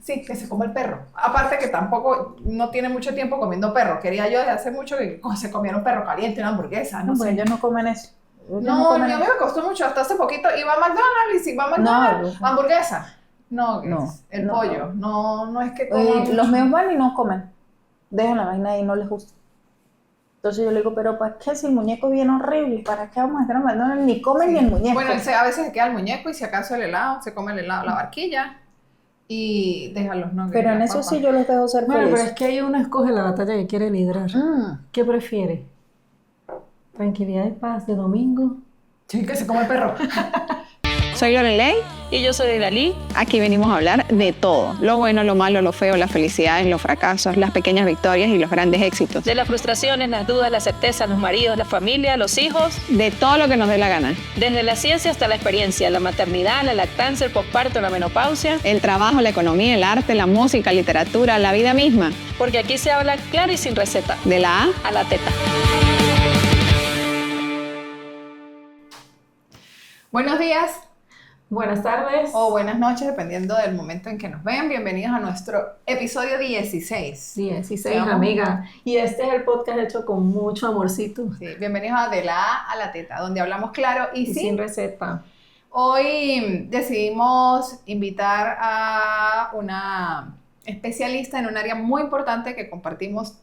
Sí, que se come el perro. Aparte que tampoco no tiene mucho tiempo comiendo perro. Quería yo desde hace mucho que se comiera un perro caliente, una hamburguesa, no Pues sé. ellos no comen eso. Ellos no No, el comen mío me eso. costó mucho. Hasta hace poquito iba a McDonald's y si va a No, McDonald's, hamburguesa. No, no, el pollo. no. No, no es que coma Y los mucho. míos van y no comen. Dejan la vaina ahí y no les gusta. Entonces yo le digo, pero ¿para qué si el muñeco es bien horrible? ¿Para qué vamos a estar en McDonald's? Ni comen ni el Sí. muñeco. Bueno, a veces se queda el muñeco y si acaso el helado, se come el helado, la barquilla y deja los nuggets y Pero en las eso sí papas. yo los dejo ser Bueno, pero es felices. que ahí uno escoge la batalla que quiere librar. ¿Qué prefiere? ¿Tranquilidad y paz de domingo? Sí, que se come el perro. Soy Lorelei. Y yo soy Dalí. Aquí venimos a hablar de todo. Lo bueno, lo malo, lo feo, las felicidades, los fracasos, las pequeñas victorias y los grandes éxitos. De las frustraciones, las dudas, las certezas, los maridos, la familia, los hijos. De todo lo que nos dé la gana. Desde la ciencia hasta la experiencia, la maternidad, la lactancia, el posparto, la menopausia. El trabajo, la economía, el arte, la música, literatura, la vida misma. Porque aquí se habla claro y sin receta. De la A A la teta. Buenos días Buenas tardes. o buenas noches, dependiendo del momento en que nos vean. Bienvenidos a nuestro episodio 16. 16, Vamos. amiga. Y este es el podcast hecho con mucho amorcito Sí, bienvenidos a De la A a la Teta, donde hablamos claro y y sí. sin receta. Hoy decidimos invitar a una especialista en un área muy importante que compartimos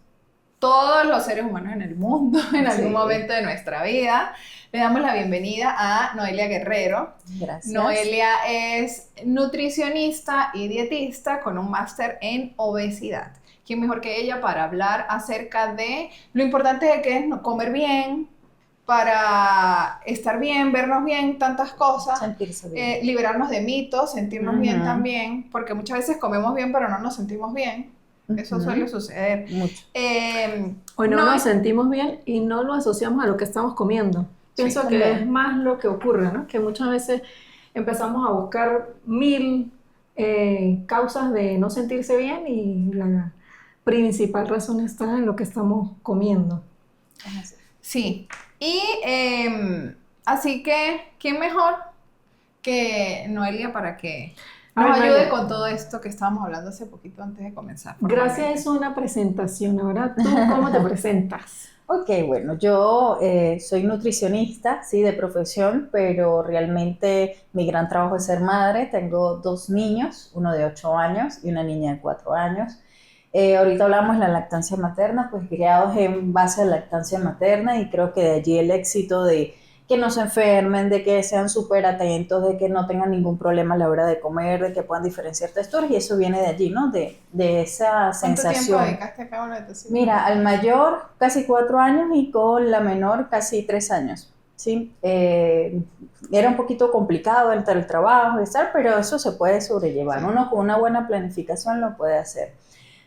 todos los seres humanos en el mundo en algún Sí. momento de nuestra vida. Le damos la bienvenida a Noelia Guerrero. Gracias. Noelia es nutricionista y dietista con un máster en obesidad. ¿Quién mejor que ella para hablar acerca de lo importante que es comer bien, para estar bien, vernos bien, tantas cosas, Sentirse bien. liberarnos de mitos, sentirnos bien Ujú. también, porque muchas veces comemos bien pero no nos sentimos bien. Eso Ujú. suele suceder. Mucho. Hoy no No, nos sentimos bien y no lo asociamos a lo que estamos comiendo. Pienso que también. es más lo que ocurre, ¿no? Que muchas veces empezamos a buscar mil causas de no sentirse bien y la principal razón está en lo que estamos comiendo. sí. Y así que, ¿quién mejor que Noelia para que nos Ay, ayude Noelia. con todo esto que estábamos hablando hace poquito antes de comenzar? Gracias es una presentación. Ahora, ¿tú cómo te presentas? Ok, bueno, yo soy nutricionista, sí, de profesión, pero realmente mi gran trabajo es ser madre. Tengo 2 niños, uno de 8 años y una niña de 4 años. Ahorita hablamos de la lactancia materna, pues criados en base a lactancia materna y creo que de allí el éxito de que no se enfermen, de que sean súper atentos, de que no tengan ningún problema a la hora de comer, de que puedan diferenciar texturas y eso viene de allí, ¿no? De esa ¿Cuánto tiempo sensación. dedicaste a cada uno de tus hijos? Mira, al mayor casi 4 años y con la menor casi 3 años, ¿sí? Era un poquito complicado entre el trabajo y estar, pero eso se puede sobrellevar. Sí. Uno con una buena planificación lo puede hacer.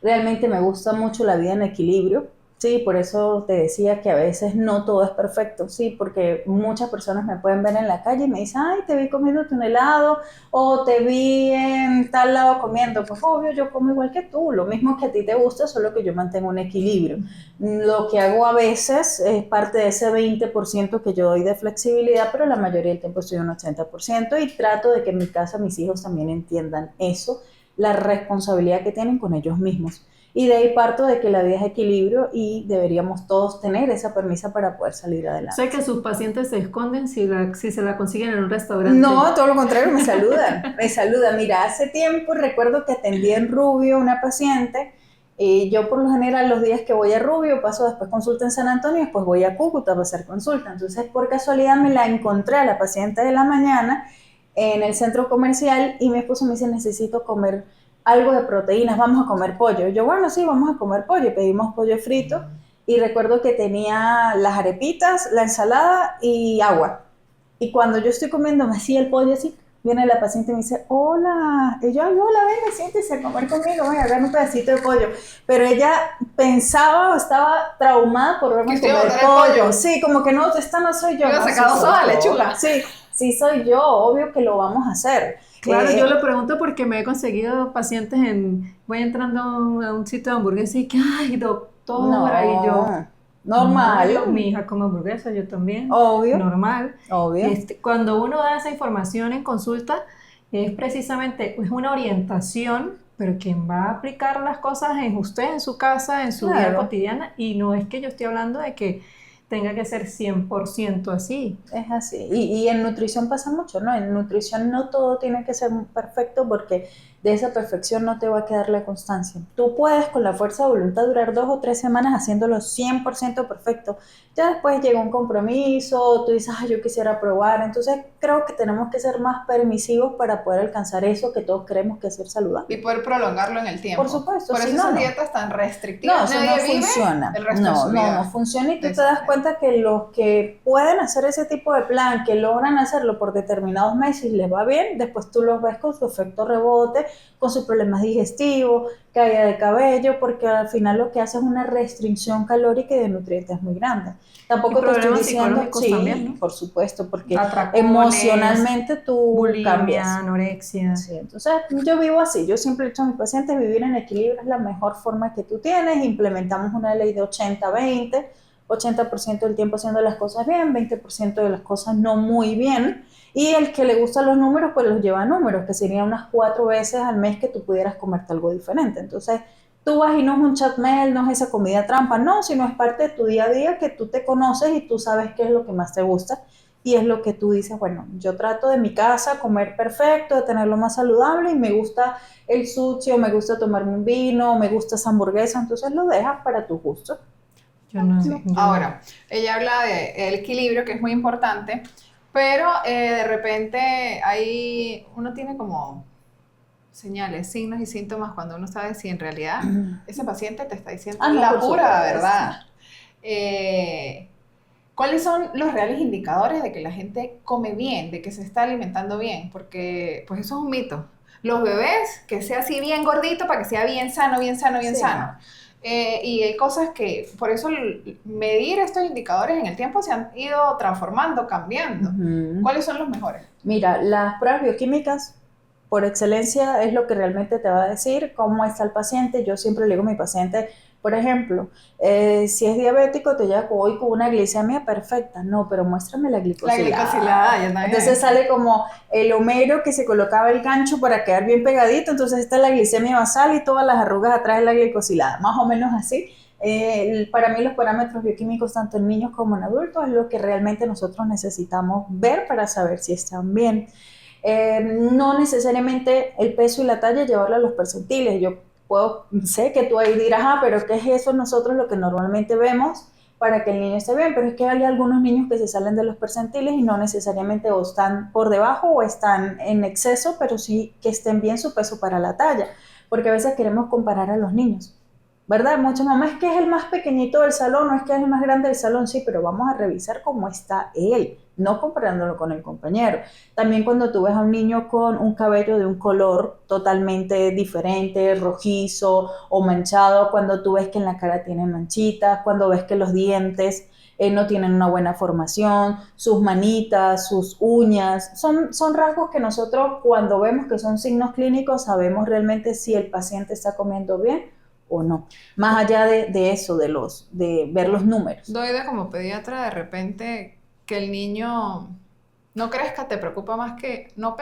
Realmente me gusta mucho la vida en equilibrio, sí, por eso te decía que a veces no todo es perfecto, sí, porque muchas personas me pueden ver en la calle y me dicen, ay, te vi comiéndote un helado o te vi en tal lado comiendo. Pues obvio, yo como igual que tú, lo mismo que a ti te gusta, solo que yo mantengo un equilibrio. Lo que hago a veces es parte de ese 20% que yo doy de flexibilidad, pero la mayoría del tiempo estoy un 80% y trato de que en mi casa mis hijos también entiendan eso, la responsabilidad que tienen con ellos mismos. Y de ahí parto de que la vida es equilibrio y deberíamos todos tener esa premisa para poder salir adelante. Sé que sus pacientes se esconden si se la consiguen en un restaurante. No, todo lo contrario, me saludan, me saludan. Mira, hace tiempo recuerdo que atendí en Rubio una paciente y yo por lo general los días que voy a Rubio paso después consulta en San Antonio y después voy a Cúcuta para hacer consulta. Entonces por casualidad me la encontré a la paciente de la mañana en el centro comercial y mi esposo me dice necesito comer algo de proteínas, vamos a comer pollo. Yo, bueno, sí, vamos a comer pollo. Pedimos pollo frito y recuerdo que tenía las arepitas, la ensalada y agua. Y cuando yo estoy comiendo, me hacía el pollo así, viene la paciente y me dice, hola. Y yo, ay, hola, venga, siéntese a comer conmigo, voy a agarrar un pedacito de pollo. Pero ella pensaba o estaba traumada por verme Que usted iba a comer botar el pollo. pollo. Sí, como que no, esta no soy yo. Iba a No, sacar sí 2 soy hojas de yo. lechuga. Sí, sí soy yo, obvio que lo vamos a hacer. Claro, yo lo pregunto porque me he conseguido pacientes voy entrando a un sitio de hamburguesa y que, ay, doctora, y yo, normal. no, mi hija come hamburguesa, yo también, Obvio. normal. Obvio. Cuando uno da esa información en consulta, es precisamente es una orientación, pero quien va a aplicar las cosas es usted en su casa, en su vida Claro. cotidiana, y no es que yo estoy hablando de que tenga que ser 100% así. Es así. Y en nutrición pasa mucho, ¿no? En nutrición no todo tiene que ser perfecto porque de esa perfección no te va a quedar la constancia. Tú puedes con la fuerza de voluntad durar 2 o 3 semanas haciéndolo 100% perfecto. Ya después llega un compromiso, tú dices, yo quisiera probar. Entonces creo que tenemos que ser más permisivos para poder alcanzar eso que todos creemos que es ser Y saludable. poder prolongarlo en el tiempo. Por supuesto, Por si eso no, esas no. dietas tan No, restrictivas, eso no nadie vive funciona. el resto de su vida. No funciona y tú de te das esa manera. cuenta que los que pueden hacer ese tipo de plan, que logran hacerlo por determinados meses y les va bien, después tú los ves con su efecto rebote, con sus problemas digestivos, caída de cabello, porque al final lo que hace es una restricción calórica y de nutrientes muy grande. Tampoco Y te estoy problemas diciendo, psicológicos sí, también, ¿no? por supuesto, porque Atracones, emocionalmente tú bulimia, cambias. anorexia. Sí, entonces yo vivo así, yo siempre he dicho a mis pacientes, vivir en equilibrio es la mejor forma que tú tienes, implementamos una ley de 80-20, 80% del tiempo haciendo las cosas bien, 20% de las cosas no muy bien, y el que le gustan los números, pues los lleva a números, que serían unas 4 veces al mes que tú pudieras comerte algo diferente. Entonces, tú vas y no es un chat mail, no es esa comida trampa, no, sino es parte de tu día a día que tú te conoces y tú sabes qué es lo que más te gusta. Y es lo que tú dices, bueno, yo trato de mi casa comer perfecto, de tenerlo más saludable y me gusta el sushi o me gusta tomarme un vino, me gusta esa hamburguesa, entonces lo dejas para tu gusto. Yo no, Sí. yo- Ahora, ella habla del equilibrio, que es muy importante, pero de repente ahí uno tiene como señales, signos y síntomas cuando uno sabe si en realidad ese paciente te está diciendo No, la por pura supuesto. verdad. ¿Cuáles son los reales indicadores de que la gente come bien, de que se está alimentando bien? Porque pues eso es un mito. Los bebés, que sea así bien gordito para que sea bien sano, bien sano, bien Sí. sano. Y hay cosas que, por eso medir estos indicadores en el tiempo se han ido transformando, cambiando. Ujú. ¿Cuáles son los mejores? Mira, las pruebas bioquímicas por excelencia es lo que realmente te va a decir cómo está el paciente. Yo siempre le digo a mi paciente, por ejemplo, si es diabético, te llega hoy con una glicemia perfecta. No, pero muéstrame la La glicosilada. glicosilada, ya también. Entonces sale como el Homero que se colocaba el gancho para quedar bien pegadito. Entonces esta es la glicemia basal y todas las arrugas atrás de la glicosilada. Más o menos así. Para mí los parámetros bioquímicos tanto en niños como en adultos es lo que realmente nosotros necesitamos ver para saber si están bien. No necesariamente el peso y la talla llevarlo a los percentiles. Sé que tú ahí dirás, pero ¿qué es eso nosotros lo que normalmente vemos para que el niño esté bien? Pero es que hay algunos niños que se salen de los percentiles y no necesariamente o están por debajo o están en exceso, pero sí que estén bien su peso para la talla, porque a veces queremos comparar a los niños, ¿verdad? Muchas mamás, es que es el más pequeñito del salón, no es que es el más grande del salón, sí, pero vamos a revisar cómo está él, no comparándolo con el compañero. También cuando tú ves a un niño con un cabello de un color totalmente diferente, rojizo o manchado, cuando tú ves que en la cara tiene manchitas, cuando ves que los dientes no tienen una buena formación, sus manitas, sus uñas, son rasgos que nosotros cuando vemos que son signos clínicos sabemos realmente si el paciente está comiendo bien o no. Más allá de eso, de ver los números. Doida como pediatra, de repente que el niño no crezca, te preocupa más que no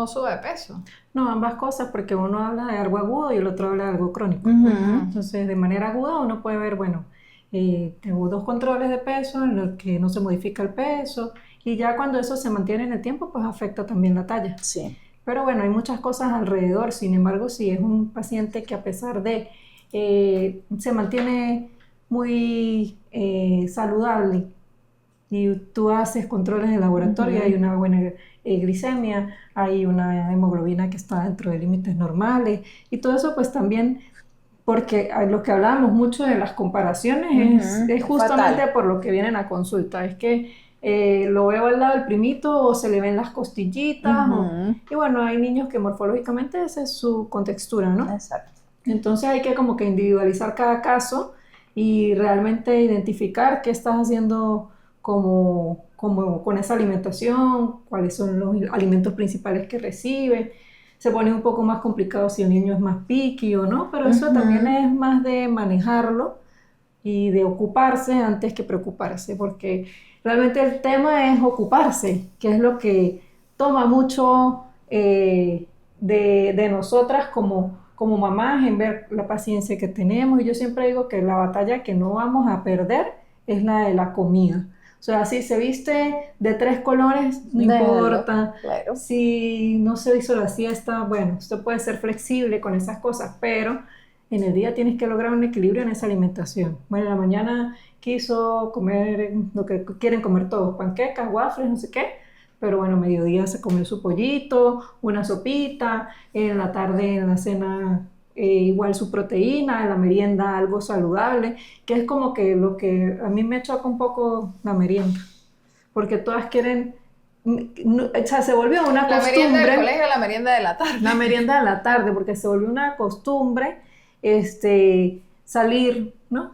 sube de peso. No, ambas cosas, porque uno habla de algo agudo y el otro habla de algo crónico. Uh-huh. Entonces, de manera aguda uno puede ver, bueno, tengo 2 controles de peso en los que no se modifica el peso, y ya cuando eso se mantiene en el tiempo, pues afecta también la talla. Sí. Pero bueno, hay muchas cosas alrededor. Sin embargo, si es un paciente que a pesar de se mantiene muy saludable y tú haces controles de laboratorio, Uh-huh. hay una buena glicemia, hay una hemoglobina que está dentro de límites normales, y todo eso pues también, porque lo que hablábamos mucho de las comparaciones Uh-huh. es justamente Fatal. por lo que vienen a consulta, es que lo veo al lado del primito o se le ven las costillitas, Uh-huh. y bueno, hay niños que morfológicamente esa es su contextura, ¿no? Exacto. Entonces hay que como que individualizar cada caso y realmente identificar qué estás haciendo como con esa alimentación, cuáles son los alimentos principales que recibe. Se pone un poco más complicado si el niño es más picky o no, pero eso Uh-huh. también es más de manejarlo y de ocuparse antes que preocuparse, porque realmente el tema es ocuparse, que es lo que toma mucho de nosotras como mamás, en ver la paciencia que tenemos. Y yo siempre digo que la batalla que no vamos a perder es la de la comida. O sea, si se viste de 3 colores, no Déjalo, importa. claro. Si no se hizo la siesta, bueno, usted puede ser flexible con esas cosas, pero en el día tienes que lograr un equilibrio en esa alimentación. Bueno, en la mañana quiso comer lo que quieren comer todos, panquecas, waffles, no sé qué, pero bueno, a mediodía se comió su pollito, una sopita, en la tarde, en la cena, igual su proteína, en la merienda algo saludable, que es como que lo que a mí me choca un poco la merienda, porque todas quieren, o sea, se volvió una La merienda del costumbre, colegio, la merienda de la tarde. la merienda de la tarde, porque se volvió una costumbre, salir, ¿no?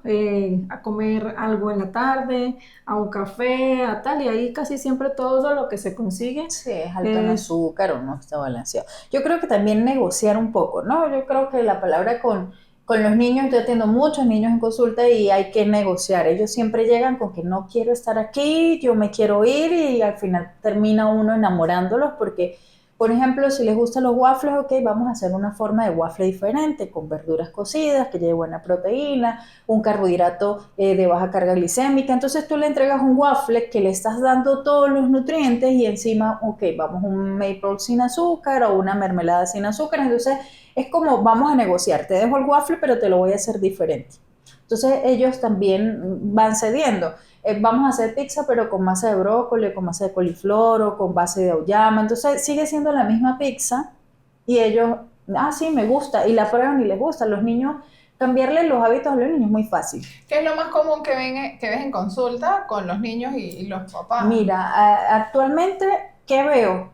A comer algo en la tarde, a un café, a tal, y ahí casi siempre todo lo que se consigue Sí, es alto en es, azúcar o no está balanceado. Yo creo que también negociar un poco, ¿no? Yo creo que la palabra con los niños, yo atiendo muchos niños en consulta y hay que negociar. Ellos siempre llegan con que no quiero estar aquí, yo me quiero ir y al final termina uno enamorándolos porque, por ejemplo, si les gustan los waffles, ok, vamos a hacer una forma de waffle diferente, con verduras cocidas, que lleve buena proteína, un carbohidrato de baja carga glicémica. Entonces tú le entregas un waffle que le estás dando todos los nutrientes y encima, ok, vamos un maple sin azúcar o una mermelada sin azúcar. Entonces es como vamos a negociar, te dejo el waffle pero te lo voy a hacer diferente. Entonces ellos también van cediendo. Vamos a hacer pizza pero con masa de brócoli, con masa de coliflor o con base de auyama. Entonces sigue siendo la misma pizza y ellos, sí, me gusta y la prueban y les gusta. Los niños, cambiarle los hábitos a los niños es muy fácil. ¿Qué es lo más común que ves en consulta con los niños y los papás? Mira, actualmente, ¿qué veo?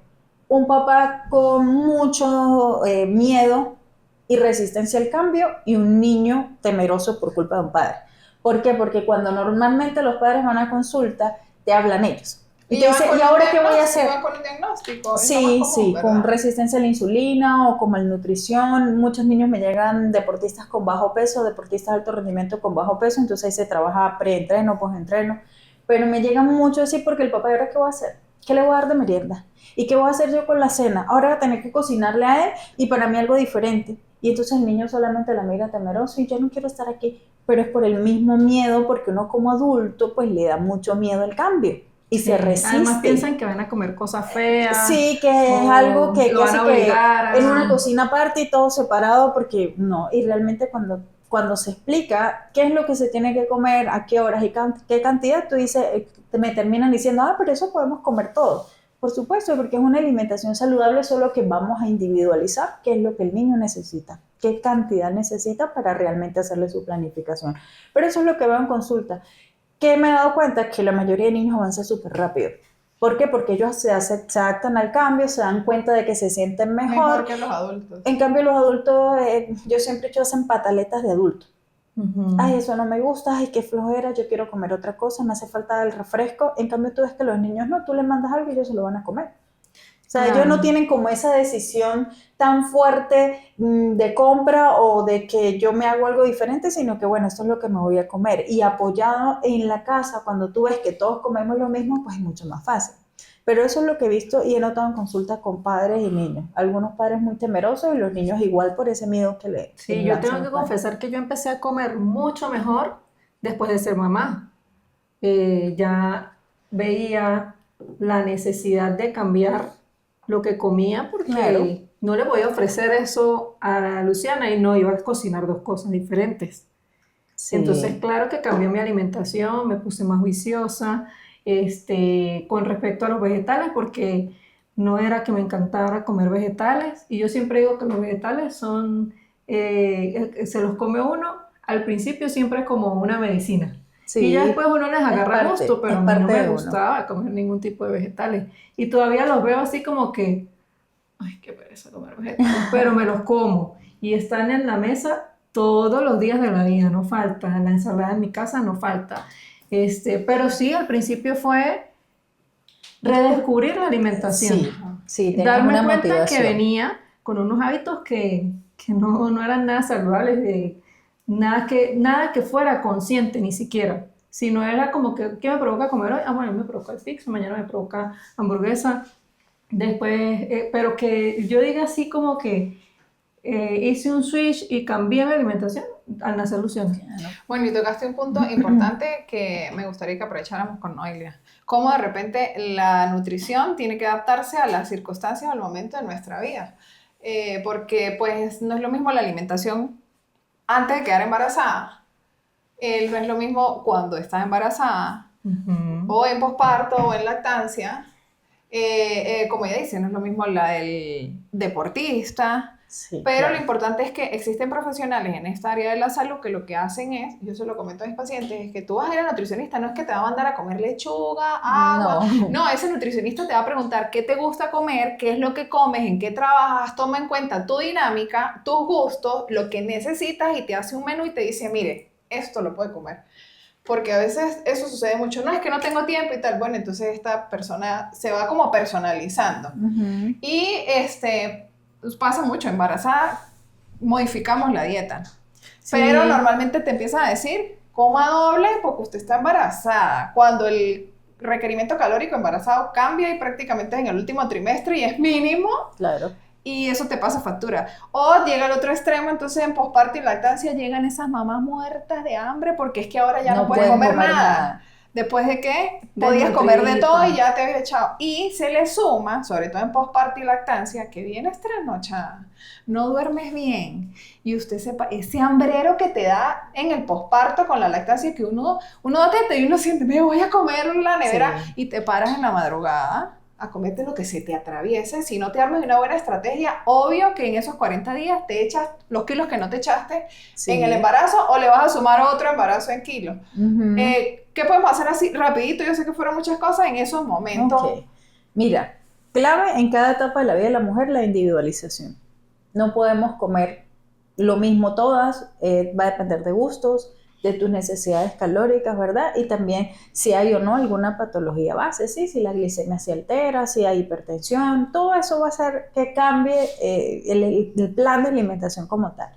Un papá con mucho miedo y resistencia al cambio y un niño temeroso por culpa de un padre. ¿Por qué? Porque cuando normalmente los padres van a consulta, te hablan ellos. Y te dicen, ¿y ahora qué voy a hacer? Van con un diagnóstico, es lo Sí, más común, sí, con ¿verdad? resistencia a la insulina o con malnutrición. Muchos niños me llegan deportistas con bajo peso, deportistas de alto rendimiento con bajo peso, entonces ahí se trabaja preentreno, postentreno. Pero me llegan mucho así porque el papá, ¿y ahora qué voy a hacer? ¿Qué le voy a dar de merienda? ¿Y qué voy a hacer yo con la cena? Ahora voy a tener que cocinarle a él y para mí algo diferente. Y entonces el niño solamente la mira temeroso y yo no quiero estar aquí. Pero es por el mismo miedo, porque uno como adulto pues le da mucho miedo al cambio y se además resiste. piensan que van a comer cosas feas Sí, que es algo o que lo van casi a que obligar en una a... cocina aparte y todo separado, porque no, y realmente cuando se explica qué es lo que se tiene que comer, a qué horas y qué cantidad, tú dices, me terminan diciendo, pero eso podemos comer todo. Por supuesto, porque es una alimentación saludable, solo que vamos a individualizar qué es lo que el niño necesita, qué cantidad necesita para realmente hacerle su planificación. Pero eso es lo que veo en consulta. ¿Qué me he dado cuenta? Que la mayoría de niños avanzan súper rápido. ¿Por qué? Porque ellos se adaptan al cambio, se dan cuenta de que se sienten Mejor mejor. que los adultos. En cambio, los adultos, yo siempre he hecho hacen pataletas de adulto. Ay, Ujú. eso no me gusta, ay, qué flojera, yo quiero comer otra cosa, me hace falta el refresco. En cambio, tú ves que los niños no, tú les mandas algo y ellos se lo van a comer. O sea, ellos no Claro. tienen como esa decisión tan fuerte de compra o de que yo me hago algo diferente, sino que bueno, esto es lo que me voy a comer. Y apoyado en la casa, cuando tú ves que todos comemos lo mismo, pues es mucho más fácil. Pero eso es lo que he visto y he notado en consultas con padres y niños. Algunos padres muy temerosos y los niños igual por ese miedo que Sí, le yo lanzan tengo que los padres. confesar que yo empecé a comer mucho mejor después de ser mamá. Ya veía la necesidad de cambiar lo que comía Claro, porque no le voy a ofrecer eso a Luciana y no iba a cocinar 2 cosas diferentes. Entonces, sí, claro que cambió mi alimentación, me puse más juiciosa, con respecto a los vegetales, porque no era que me encantara comer vegetales, y yo siempre digo que los vegetales son, se los come uno, al principio siempre como una medicina, y ya sí, después uno les agarra gusto, pero es a mí no parte me de uno. gustaba comer ningún tipo de vegetales, y todavía los veo así como que, ay, qué pereza comer vegetales, pero me los como y están en la mesa todos los días de la vida, no falta, la ensalada en mi casa no falta. Pero sí, al principio fue redescubrir la alimentación, Sí, sí, tenías darme una cuenta que motivación. venía con unos hábitos que no eran nada saludables, nada que fuera consciente ni siquiera, sino era como que, ¿qué me provoca comer hoy? Ah, bueno, me provoca el pizza, mañana me provoca hamburguesa, Después, pero que yo diga así como que hice un switch y cambié mi alimentación, al nacer Luciana. Bueno, y tocaste un punto importante que me gustaría que aprovecháramos con Noelia. Cómo de repente la nutrición tiene que adaptarse a las circunstancias, al momento de nuestra vida. Porque pues no es lo mismo la alimentación antes de quedar embarazada. No es lo mismo cuando estás embarazada, o en posparto, o en lactancia. Como ella dice, no es lo mismo la del deportista. Sí, Pero claro. lo importante es que existen profesionales en esta área de la salud que lo que hacen es, yo se lo comento a mis pacientes, es que tú vas a ir al nutricionista, no es que te va a mandar a comer lechuga, agua, no, ese nutricionista te va a preguntar qué te gusta comer, qué es lo que comes, en qué trabajas, toma en cuenta tu dinámica, tus gustos, lo que necesitas y te hace un menú y te dice, mire, esto lo puede comer. Porque a veces eso sucede mucho, no, es que no tengo tiempo y tal, bueno, entonces esta persona se va como personalizando. Y pues pasa mucho, embarazada, modificamos la dieta. Sí. Pero normalmente te empiezan a decir, coma doble porque usted está embarazada. Cuando el requerimiento calórico embarazado cambia y prácticamente es en el último trimestre y es mínimo, Claro. y eso te pasa factura. O llega al otro extremo, entonces en posparto y lactancia llegan esas mamás muertas de hambre porque es que ahora ya no puedes pueden comer nada. Después de que podías comer de todo y ya te había echado. Y se le suma, sobre todo en posparto y lactancia, que vienes trasnochada, no duermes bien. Y usted sepa, ese hambrero que te da en el posparto con la lactancia, que uno teta y uno siente, me voy a comer la nevera, Sí. y te paras en la madrugada a comerte lo que se te atraviese. Si no te armas una buena estrategia, obvio que en esos 40 días te echas los kilos que no te echaste en el embarazo, o le vas a sumar otro embarazo en kilos. ¿Qué podemos hacer así rapidito? Yo sé que fueron muchas cosas en esos momentos. Ok. Mira, clave en cada etapa de la vida de la mujer, la individualización. No podemos comer lo mismo todas, va a depender de gustos, de tus necesidades calóricas, ¿verdad? Y también si hay o no alguna patología base, ¿sí? Si la glicemia se altera, si hay hipertensión, todo eso va a hacer que cambie el plan de alimentación como tal.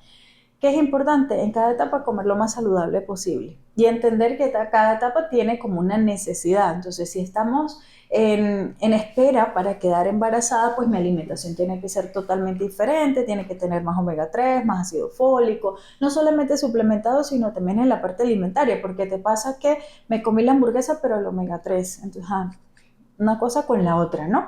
¿Qué es importante? En cada etapa comer lo más saludable posible y entender que cada etapa tiene como una necesidad. Entonces, si estamos en espera para quedar embarazada, pues mi alimentación tiene que ser totalmente diferente, tiene que tener más omega 3, más ácido fólico, no solamente suplementado, sino también en la parte alimentaria, porque te pasa que me comí la hamburguesa, pero el omega 3, entonces, una cosa con la otra, ¿no?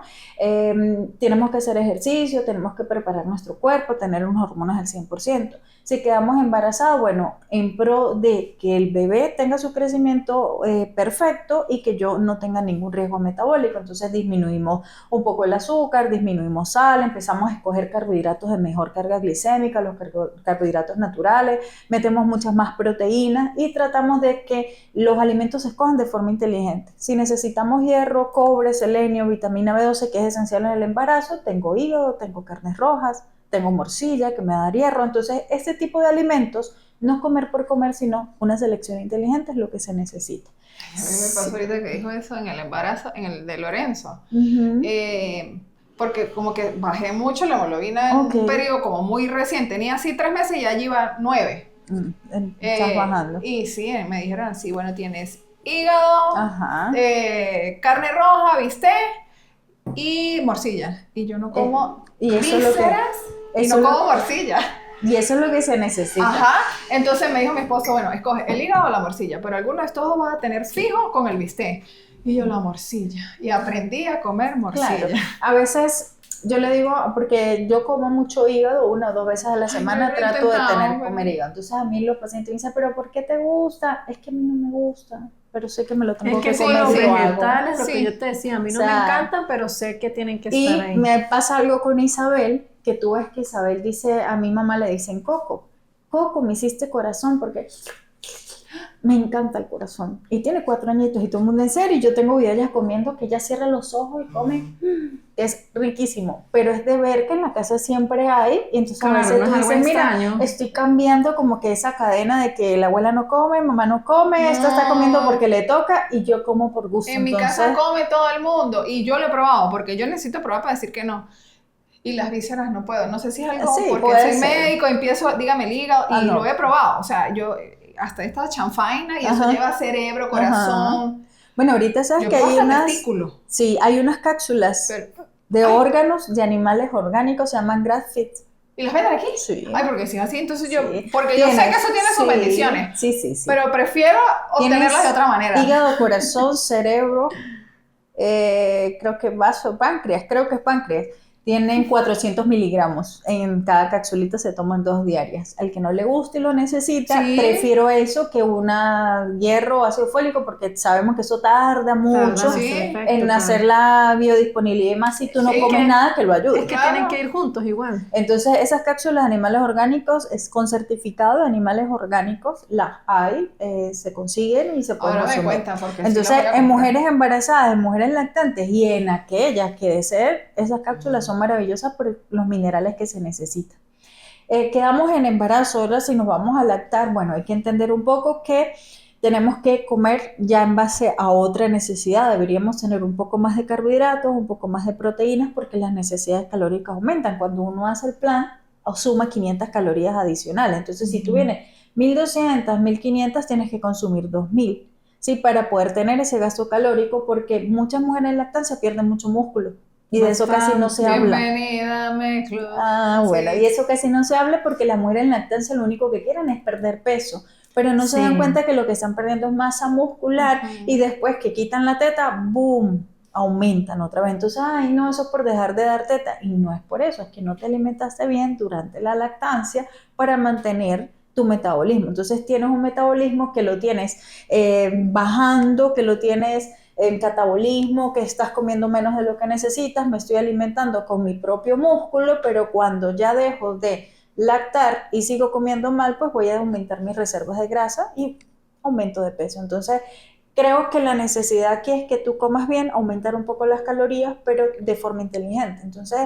Tenemos que hacer ejercicio, tenemos que preparar nuestro cuerpo, tener unas hormonas al 100%. Si quedamos embarazadas, bueno, en pro de que el bebé tenga su crecimiento perfecto y que yo no tenga ningún riesgo metabólico, entonces disminuimos un poco el azúcar, disminuimos sal, empezamos a escoger carbohidratos de mejor carga glicémica, los carbohidratos naturales, metemos muchas más proteínas y tratamos de que los alimentos se escojan de forma inteligente. Si necesitamos hierro, cobre, selenio, vitamina B12, que es esencial en el embarazo, tengo hígado, tengo carnes rojas, tengo morcilla que me da hierro. Entonces, este tipo de alimentos, no comer por comer, sino una selección inteligente es lo que se necesita. A mí me pasó ahorita que dijo eso en el embarazo, en el de Lorenzo. Porque como que bajé mucho la hemoglobina en un periodo como muy reciente. Tenía así 3 meses y ya lleva 9. Estás bajando. Y sí, me dijeron así, bueno, tienes hígado, carne roja, bistec y morcilla. Y yo no como vísceras y no como morcilla. Y eso es lo que se necesita. Ajá. Entonces me dijo mi esposo, bueno, escoge el hígado o la morcilla, pero alguno de estos dos vas a tener fijo con el bistec. Y yo la morcilla. Y aprendí a comer morcilla. Claro. A veces yo le digo, porque yo como mucho hígado, 1 o 2 veces a la semana trato de comer hígado. Entonces a mí los pacientes me dicen, ¿pero por qué te gusta? Es que a mí no me gusta, pero sé que me lo tengo que comer. Los si lo hago. vegetales, lo que yo te decía, a mí no me encantan, pero sé que tienen que estar ahí. Y me pasa algo con Isabel, que tú ves que Isabel dice, a mi mamá le dicen Coco, me hiciste corazón, porque me encanta el corazón. Y tiene 4 añitos y todo el mundo en serio. Y yo tengo videos ella comiendo que ella cierra los ojos y come. Es riquísimo. Pero es de ver que en la casa siempre hay. Y entonces a veces tú dices, mira, estoy cambiando como que esa cadena de que la abuela no come, mamá no come, esta está comiendo porque le toca y yo como por gusto. En mi casa come todo el mundo. Y yo lo he probado porque yo necesito probar para decir que no. Y las vísceras no puedo. No sé si es algo porque soy médico, empiezo, dígame el hígado, y lo he probado. O sea, yo hasta esta chanfaina y eso lleva cerebro, corazón. Bueno, ahorita sabes que hay unas... testículo. Sí, hay unas cápsulas de órganos de animales orgánicos, se llaman grass feed. ¿Y los venden aquí? Sí. Ay, porque si es así, entonces Sí. porque yo sé que eso tiene sus bendiciones, Sí. pero prefiero obtenerlas de otra manera. Hígado, corazón, cerebro, creo que vaso, páncreas, creo que es páncreas. Tienen 400 miligramos. En cada capsulita se toman 2 diarias. Al que no le guste y lo necesita, Sí. prefiero eso que una hierro o ácido fólico, porque sabemos que eso tarda mucho Sí. en hacer la biodisponibilidad, y más si tú no Sí, comes que- nada que lo ayude. Es que Claro. tienen que ir juntos igual. Entonces, esas cápsulas de animales orgánicos es con certificado de animales orgánicos, las hay, se consiguen y se pueden Ahora me consumir. cuenta, porque sí Entonces, lo voy a en comprar. mujeres embarazadas, en mujeres lactantes y en aquellas que deseen, esas cápsulas son maravillosas por los minerales que se necesitan. Quedamos en embarazo, ahora si nos vamos a lactar, bueno, hay que entender un poco que tenemos que comer ya en base a otra necesidad. Deberíamos tener un poco más de carbohidratos, un poco más de proteínas, porque las necesidades calóricas aumentan. Cuando uno hace el plan, suma 500 calorías adicionales. Entonces, si tú vienes 1200, 1500, tienes que consumir 2000, ¿sí? Para poder tener ese gasto calórico, porque muchas mujeres en lactancia pierden mucho músculo. Y de eso casi no se habla. Bienvenida a mi club. Ah, bueno, Sí. y eso casi no se habla porque las mujeres en lactancia lo único que quieren es perder peso, pero no se Sí. dan cuenta que lo que están perdiendo es masa muscular y después que quitan la teta, ¡boom!, aumentan otra vez. Entonces, ay, no, eso es por dejar de dar teta. Y no es por eso, es que no te alimentaste bien durante la lactancia para mantener tu metabolismo. Entonces tienes un metabolismo que lo tienes bajando, que lo tienes en catabolismo, que estás comiendo menos de lo que necesitas, me estoy alimentando con mi propio músculo, pero cuando ya dejo de lactar y sigo comiendo mal, pues voy a aumentar mis reservas de grasa y aumento de peso. Entonces, creo que la necesidad aquí es que tú comas bien, aumentar un poco las calorías, pero de forma inteligente. Entonces,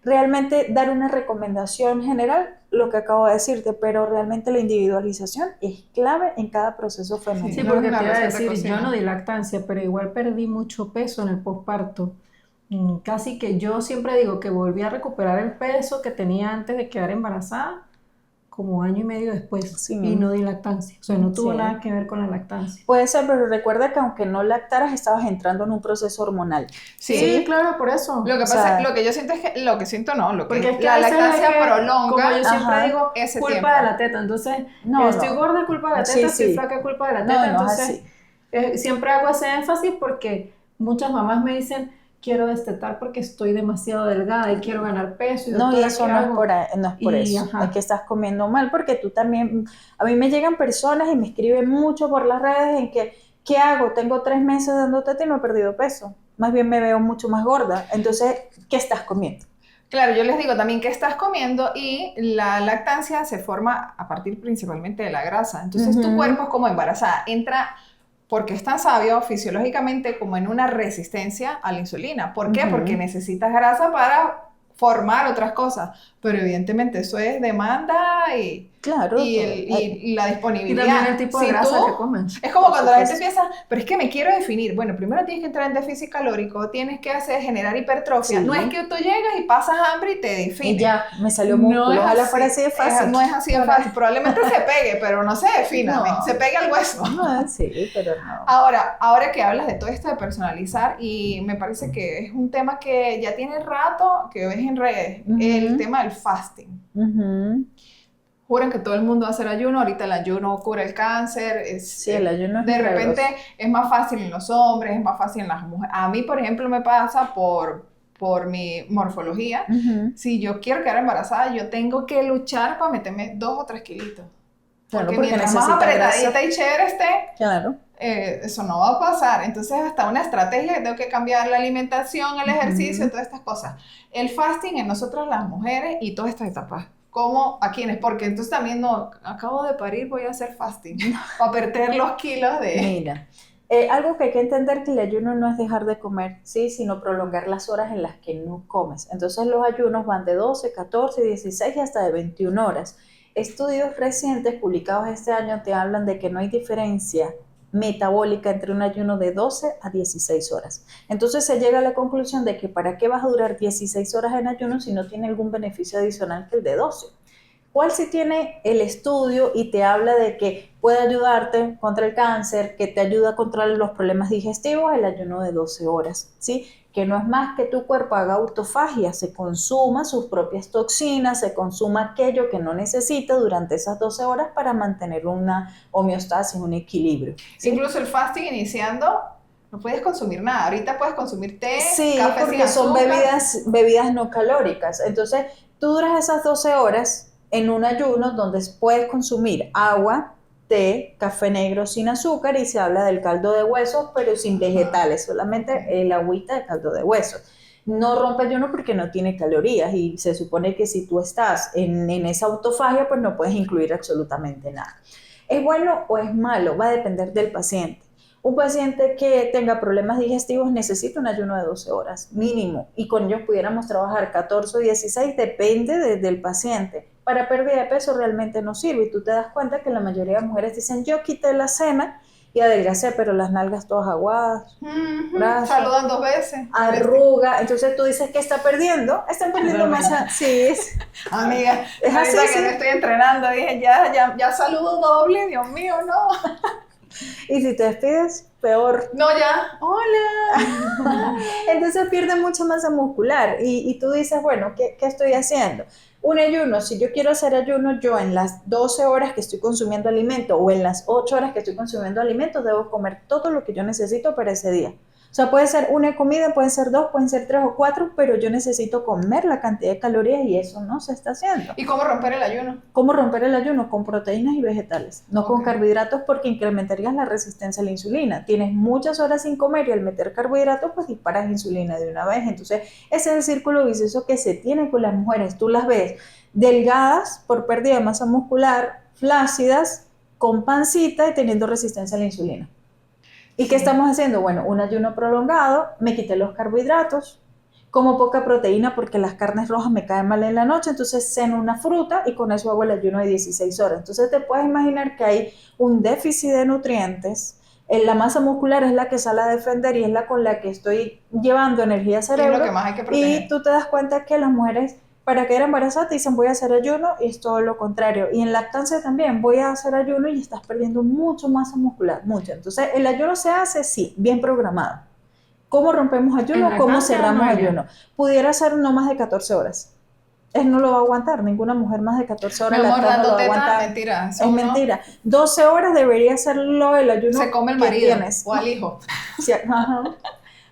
realmente dar una recomendación general, lo que acabo de decirte, pero realmente la individualización es clave en cada proceso femenino. Sí, No porque es una te iba a receta de decir, yo cocina. no di lactancia, pero igual perdí mucho peso en el posparto. Casi que yo siempre digo que volví a recuperar el peso que tenía antes de quedar embarazada, como año y medio después, Sí. y no di lactancia. O sea, no tuvo Sí. nada que ver con la lactancia. Puede ser, pero recuerda que aunque no lactaras, estabas entrando en un proceso hormonal. Sí, claro, por eso. Lo que O pasa, sea, lo que yo siento es que, lo que siento no, lo Porque que es que la a veces lactancia es que, prolonga, como yo siempre ajá, digo, ese culpa tiempo. de la teta. Entonces, No, estoy no. gorda, culpa de la Sí, teta, estoy sí. flaca, culpa de la No, teta. no es Entonces, así. siempre hago ese énfasis porque muchas mamás me dicen, quiero destetar porque estoy demasiado delgada y quiero ganar peso. Y No, y doctora, eso ¿qué no es hago? no es por Y, eso, ajá. es que estás comiendo mal, porque tú también, a mí me llegan personas y me escriben mucho por las redes en que, ¿qué hago? Tengo 3 meses dando teta y no he perdido peso, más bien me veo mucho más gorda, entonces, ¿qué estás comiendo? Claro, yo les digo también que estás comiendo y la lactancia se forma a partir principalmente de la grasa. Entonces tu Ujú. cuerpo como embarazada entra, porque es tan sabio fisiológicamente, como en una resistencia a la insulina. ¿Por qué? Ujú. Porque necesitas grasa para formar otras cosas. Pero evidentemente eso es demanda y Claro, y la Y disponibilidad. también el tipo de Si grasa tú- que comes. Es como Por cuando la gente supuesto. empieza, pero es que me quiero definir. Bueno, primero tienes que entrar en déficit calórico, tienes que generar hipertrofia. Sí. No es que tú llegas y pasas hambre y te defines. Y ya, me salió No músculo, es ojalá así, fuera así de fácil. no es así de fácil. Probablemente se pegue, pero no se defina, No. se pegue al hueso. No, sí, pero no. Ahora que hablas de todo esto de personalizar, y me parece que es un tema que ya tiene rato que ves en redes, Ujú. el tema del fasting. Ujú. Juran que todo el mundo va a hacer ayuno, ahorita el ayuno cura el cáncer, Sí, el ayuno es de milagroso. repente es más fácil en los hombres, es más fácil en las mujeres. A mí, por ejemplo, me pasa por mi morfología. Ujú. Si yo quiero quedar embarazada, yo tengo que luchar para meterme 2 o 3 kilitos. Claro, Porque porque mientras más necesita apretadita grasa. y chévere esté, Claro. eso no va a pasar. Entonces, hasta una estrategia que tengo que cambiar la alimentación, el ejercicio, Ujú. todas estas cosas. El fasting en nosotras las mujeres y todas estas etapas. ¿Cómo? ¿A quiénes? Porque entonces también no, acabo de parir, voy a hacer fasting para perder los kilos de... Mira, algo que hay que entender que el ayuno no es dejar de comer, ¿sí? Sino prolongar las horas en las que no comes. Entonces los ayunos van de 12, 14, 16 y hasta de 21 horas. Estudios recientes publicados este año te hablan de que no hay diferencia metabólica entre un ayuno de 12 a 16 horas. Entonces se llega a la conclusión de que ¿para qué vas a durar 16 horas en ayuno si no tiene algún beneficio adicional que el de 12? ¿Cuál sí tiene el estudio y te habla de que puede ayudarte contra el cáncer, que te ayuda contra los problemas digestivos? El ayuno de 12 horas, ¿sí? Que no es más que tu cuerpo haga autofagia, se consuma sus propias toxinas, se consuma aquello que no necesita durante esas 12 horas para mantener una homeostasis, un equilibrio, ¿sí? Incluso el fasting iniciando, no puedes consumir nada. Ahorita puedes consumir té, Sí, café sin porque son azúcar. bebidas no calóricas. Entonces, tú duras esas 12 horas en un ayuno donde puedes consumir agua, té, café negro sin azúcar y se habla del caldo de huesos, pero sin vegetales, solamente el agüita de caldo de huesos. No rompe ayuno porque no tiene calorías y se supone que si tú estás en esa autofagia, pues no puedes incluir absolutamente nada. ¿Es bueno o es malo? Va a depender del paciente. Un paciente que tenga problemas digestivos necesita un ayuno de 12 horas mínimo y con ellos pudiéramos trabajar 14 o 16, depende del paciente. Para pérdida de peso realmente no sirve y tú te das cuenta que la mayoría de mujeres dicen yo quité la cena y adelgacé, pero las nalgas todas aguadas, brazos, Saludan 2 veces. arruga, entonces tú dices que está perdiendo, están perdiendo masa, sí, Amiga, es así, ahorita que sí. no estoy entrenando, dije, ya saludo doble, Dios mío, no. Y si te despides, peor. No, ya, hola. Entonces pierde mucha masa muscular y tú dices, bueno, ¿qué estoy haciendo? Un ayuno, si yo quiero hacer ayuno, yo en las 12 horas que estoy consumiendo alimento o en las 8 horas que estoy consumiendo alimento, debo comer todo lo que yo necesito para ese día. O sea, puede ser una comida, pueden ser dos, pueden ser tres o cuatro, pero yo necesito comer la cantidad de calorías y eso no se está haciendo. ¿Y cómo romper el ayuno? ¿Cómo romper el ayuno? Con proteínas y vegetales, no con Ok. carbohidratos porque incrementarías la resistencia a la insulina. Tienes muchas horas sin comer y al meter carbohidratos pues disparas insulina de una vez. Entonces ese es el círculo vicioso que se tiene con las mujeres. Tú las ves delgadas por pérdida de masa muscular, flácidas, con pancita y teniendo resistencia a la insulina. ¿Y qué estamos haciendo? Bueno, un ayuno prolongado, me quité los carbohidratos, como poca proteína porque las carnes rojas me caen mal en la noche, entonces ceno una fruta y con eso hago el ayuno de 16 horas. Entonces te puedes imaginar que hay un déficit de nutrientes. La masa muscular es la que sale a defender y es la con la que estoy llevando energía al ¿Qué es cerebro. lo que más hay que proteger? Y tú te das cuenta que las mujeres para quedar embarazadas te dicen voy a hacer ayuno y es todo lo contrario. Y en lactancia también voy a hacer ayuno y estás perdiendo mucho masa muscular, mucho. Entonces el ayuno se hace, sí, bien programado. ¿Cómo rompemos ayuno? ¿Cómo lactancia cerramos no hay ayuno? Pudiera ser no más de 14 horas. Él no lo va a aguantar, ninguna mujer más de 14 Mi horas amor, lactando dando lo va a teta, aguantar. mentira. Eso Es uno mentira. 12 horas debería ser el ayuno se come el que marido tienes. o al hijo. Sí, ajá.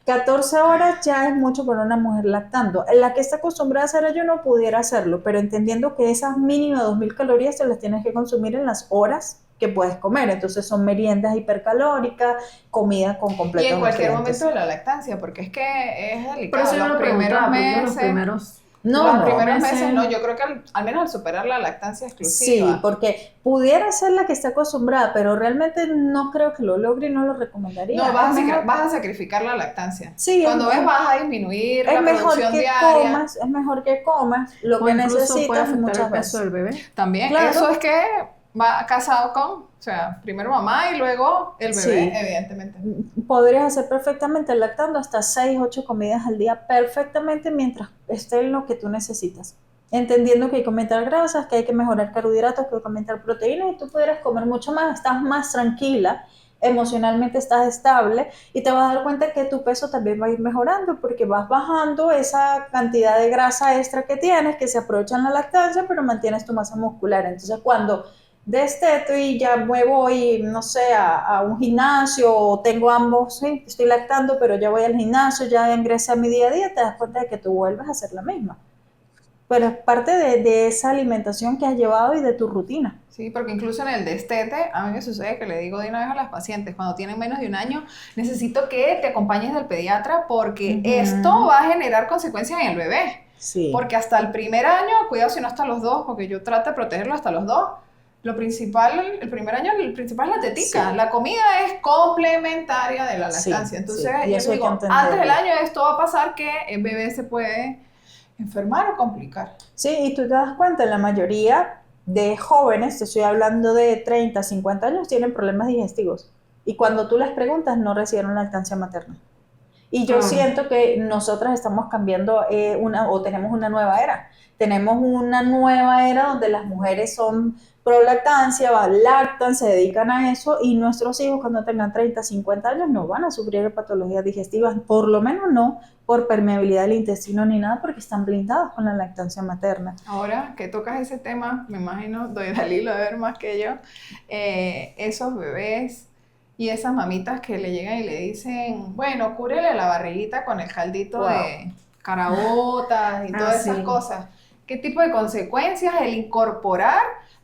14 horas ya es mucho para una mujer lactando. En la que está acostumbrada a hacer ayuno pudiera hacerlo, pero entendiendo que esas mínimas 2000 calorías te las tienes que consumir en las horas que puedes comer. Entonces son meriendas hipercalóricas, comida con Y completos en cualquier nutrientes. momento de la lactancia, porque es que es Por delicado. eso yo Los lo primeros preguntaba, porque los meses, primeros No, los no. primeros meses meses- no, yo creo que al menos al superar la lactancia Sí, exclusiva. porque pudiera ser la que está acostumbrada, pero realmente no creo que lo logre y no lo recomendaría. No, vas Es mejor, vas a sacrificar la lactancia. sí, Cuando ves vas a disminuir es la mejor producción que diaria. comas, es mejor que comas lo o que incluso puede necesitas afectar el muchas peso del veces. bebé. También, Claro. eso es que va casado con, o sea, primero mamá y luego el bebé, Sí. evidentemente. Podrías hacer perfectamente lactando hasta 6, 8 comidas al día perfectamente mientras esté en lo que tú necesitas. Entendiendo que hay que aumentar grasas, que hay que mejorar carbohidratos, que hay que aumentar proteínas y tú pudieras comer mucho más, estás más tranquila, emocionalmente estás estable y te vas a dar cuenta que tu peso también va a ir mejorando porque vas bajando esa cantidad de grasa extra que tienes, que se aprovecha en la lactancia, pero mantienes tu masa muscular. Entonces cuando desteto y ya me voy, no sé, a un gimnasio o tengo ambos, sí, estoy lactando, pero ya voy al gimnasio, ya ingresé a mi día a día, te das cuenta de que tú vuelves a hacer la misma. Pero es parte de esa alimentación que has llevado y de tu rutina. Sí, porque incluso en el destete, a mí me sucede que le digo de una vez a las pacientes, cuando tienen menos de un año, necesito que te acompañes del pediatra porque Ujú. esto va a generar consecuencias en el bebé. Sí. Porque hasta el primer año, cuidado si no hasta los 2, porque yo trato de protegerlo hasta los 2. Lo principal, el primer año, el principal es la tetica. Sí. La comida es complementaria de la Sí, lactancia. Entonces, sí, y yo eso hay que digo, entenderlo. antes del año esto va a pasar que el bebé se puede enfermar o complicar. Sí, y tú te das cuenta, la mayoría de jóvenes, te estoy hablando de 30, 50 años, tienen problemas digestivos. Y cuando tú les preguntas, no recibieron lactancia materna. Y yo siento que nosotras estamos cambiando o tenemos una nueva era. Tenemos una nueva era donde las mujeres son pro lactancia, lactan, se dedican a eso y nuestros hijos cuando tengan 30, 50 años no van a sufrir de patologías digestivas, por lo menos no por permeabilidad del intestino ni nada porque están blindados con la lactancia materna. Ahora que tocas ese tema, me imagino, doy Dalí lo de ver más que yo, esos bebés y esas mamitas que le llegan y le dicen, bueno, cúbrele la barriguita con el caldito de caraotas y todas esas cosas. ¿Qué tipo de consecuencias el incorporar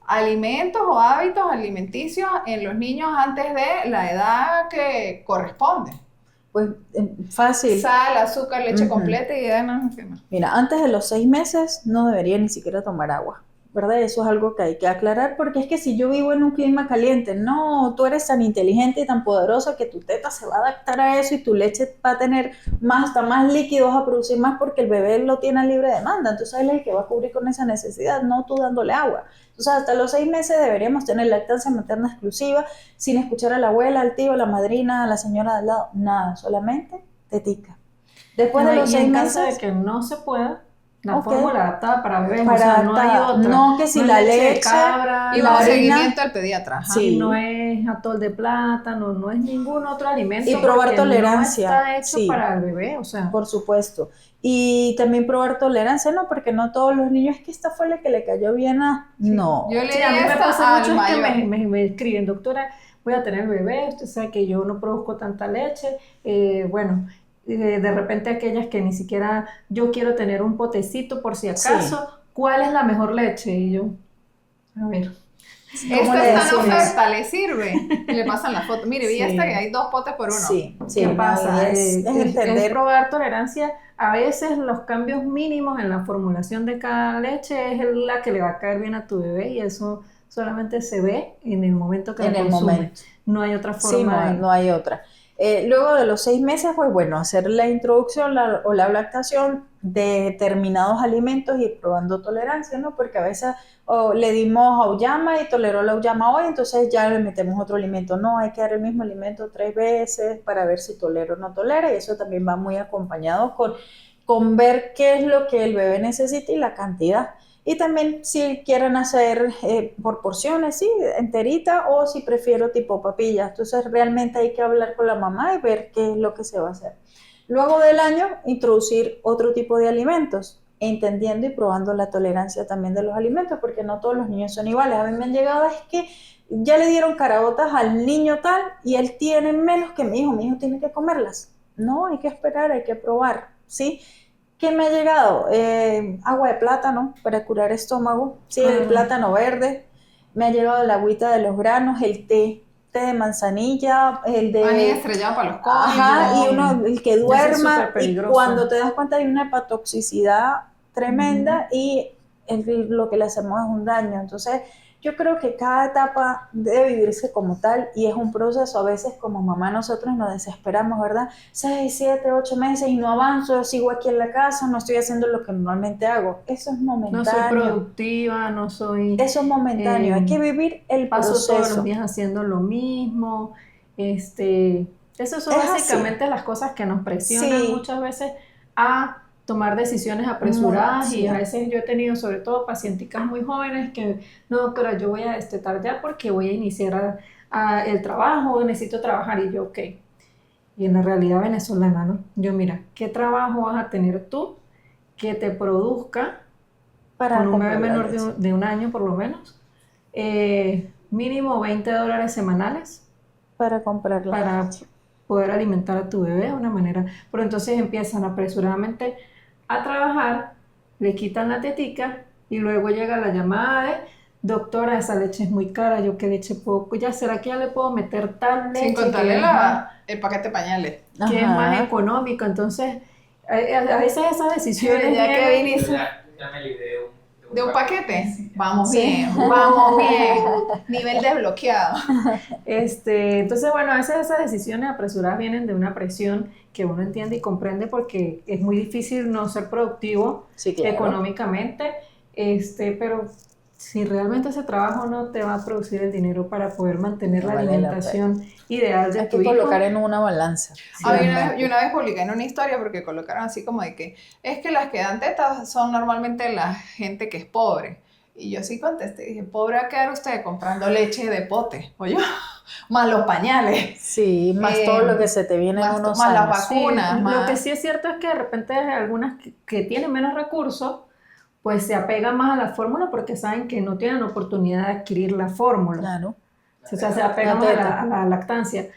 alimentos o hábitos alimenticios en los niños antes de la edad que corresponde? Pues fácil. Sal, azúcar, leche completa y demás. Mira, antes de los 6 meses no debería ni siquiera tomar agua, ¿verdad? Eso es algo que hay que aclarar porque es que si yo vivo en un clima caliente, no, tú eres tan inteligente y tan poderosa que tu teta se va a adaptar a eso y tu leche va a tener hasta más líquidos, a producir más porque el bebé lo tiene a libre demanda, entonces él es el que va a cubrir con esa necesidad, no tú dándole agua. Entonces hasta los 6 meses deberíamos tener lactancia materna exclusiva, sin escuchar a la abuela, al tío, a la madrina, a la señora de al lado, nada, solamente tetica. Después de los 6 meses... En caso de que no se pueda, la Ok. fórmula adaptada para bebés, Para o sea, no hay adaptada. otra. No, que si No es la leche de leche, cabra, Y la bajo harina, seguimiento al pediatra. Ajá. Sí. no es atol de plátano, no es ningún otro alimento. Y probar porque tolerancia, no está hecho sí. para el bebé, o sea. por supuesto. Y también probar tolerancia, ¿no? Porque no todos los niños, es que esta fue la que le cayó bien a... No. Yo le Sí, di a mí me esta pasa al mucho es que mayor. me escriben, doctora, voy a tener bebé, usted sabe que yo no produzco tanta leche, bueno, de repente aquellas que ni siquiera yo quiero tener un potecito por si acaso, ¿cuál es la mejor leche? Y yo, a ver. Esta le está en decimos? oferta, le sirve. Y le pasan la foto. Mire, vi Sí. esta que hay 2 potes por 1. Sí, sí, ¿Qué no, pasa? es entender. probar tolerancia. A veces los cambios mínimos en la formulación de cada leche es la que le va a caer bien a tu bebé y eso solamente se ve en el momento que En lo el consume. momento. No hay otra Sí, forma. no hay otra. Luego de los 6 meses, pues bueno, hacer la introducción o la lactación de determinados alimentos y ir probando tolerancia, ¿no? Porque a veces le dimos auyama y toleró la auyama hoy, entonces ya le metemos otro alimento. No, hay que dar el mismo alimento 3 veces para ver si tolera o no tolera y eso también va muy acompañado con ver qué es lo que el bebé necesita y la cantidad. Y también si quieren hacer por porciones, sí, enterita, o si prefiero tipo papilla. Entonces realmente hay que hablar con la mamá y ver qué es lo que se va a hacer. Luego del año, introducir otro tipo de alimentos, entendiendo y probando la tolerancia también de los alimentos, porque no todos los niños son iguales. A mí me han llegado es que ya le dieron caraotas al niño tal y él tiene menos que mi hijo tiene que comerlas. No, hay que esperar, hay que probar, ¿sí? ¿Qué me ha llegado? Agua de plátano para curar estómago, sí, el plátano verde, me ha llegado la agüita de los granos, el té de manzanilla, el de... Maní estrellado para los cólicos. Ajá, y uno, el que duerma, súper y peligroso. cuando te das cuenta hay una hepatotoxicidad tremenda y lo que le hacemos es un daño. Entonces, yo creo que cada etapa debe vivirse como tal y es un proceso. A veces como mamá nosotros nos desesperamos, ¿verdad? 6, 7, 8 meses y no avanzo, sigo aquí en la casa, no estoy haciendo lo que normalmente hago. Eso es momentáneo. No soy productiva, no soy... Eso es momentáneo, hay que vivir el paso proceso. todos los días haciendo lo mismo. Esas son Es básicamente las cosas que nos presionan Sí. muchas veces a tomar decisiones apresuradas Sí. y a veces yo he tenido sobre todo pacienticas muy jóvenes que no, doctora, yo voy a destetar ya porque voy a iniciar el trabajo, necesito trabajar y yo, ok. Y en la realidad venezolana, ¿no? Yo, mira, ¿qué trabajo vas a tener tú que te produzca Para con un bebé comprar menor leche. de 1 año por lo menos? Mínimo $20 semanales Para comprar la para leche. poder alimentar a tu bebé de una manera. Pero entonces empiezan apresuradamente a trabajar, le quitan la tetica y luego llega la llamada de doctora, esa leche es muy cara, yo qué leche puedo, ya será que ya le puedo meter tal leche Sin contarle que es más- el paquete de pañales. que es Ajá. más económico. Entonces, a veces esas decisiones Ya que vienen- viniste Ya me libré de un paquete. Vamos Sí. bien, vamos bien. Nivel desbloqueado. Entonces, bueno, a veces esas decisiones apresuradas vienen de una presión que uno entiende y comprende porque es muy difícil no ser productivo Sí, claro. económicamente, pero si realmente ese trabajo no te va a producir el dinero para poder mantener No la vale la alimentación ideal de Hay tu que hijo. colocar en una balanza. Yo una vez publiqué en una historia porque colocaron así como de que es que las que dan tetas son normalmente la gente que es pobre. Y yo sí contesté, dije, pobre va a quedar usted comprando leche de pote, o yo, más los pañales, Sí, más todo lo que se te viene en más, unos más las años. vacunas, Sí, lo más... que sí es cierto es que de repente algunas que tienen menos recursos, pues se apegan más a la fórmula porque saben que no tienen oportunidad de adquirir la fórmula. Claro. O sea, se apegan La más teta. a la lactancia.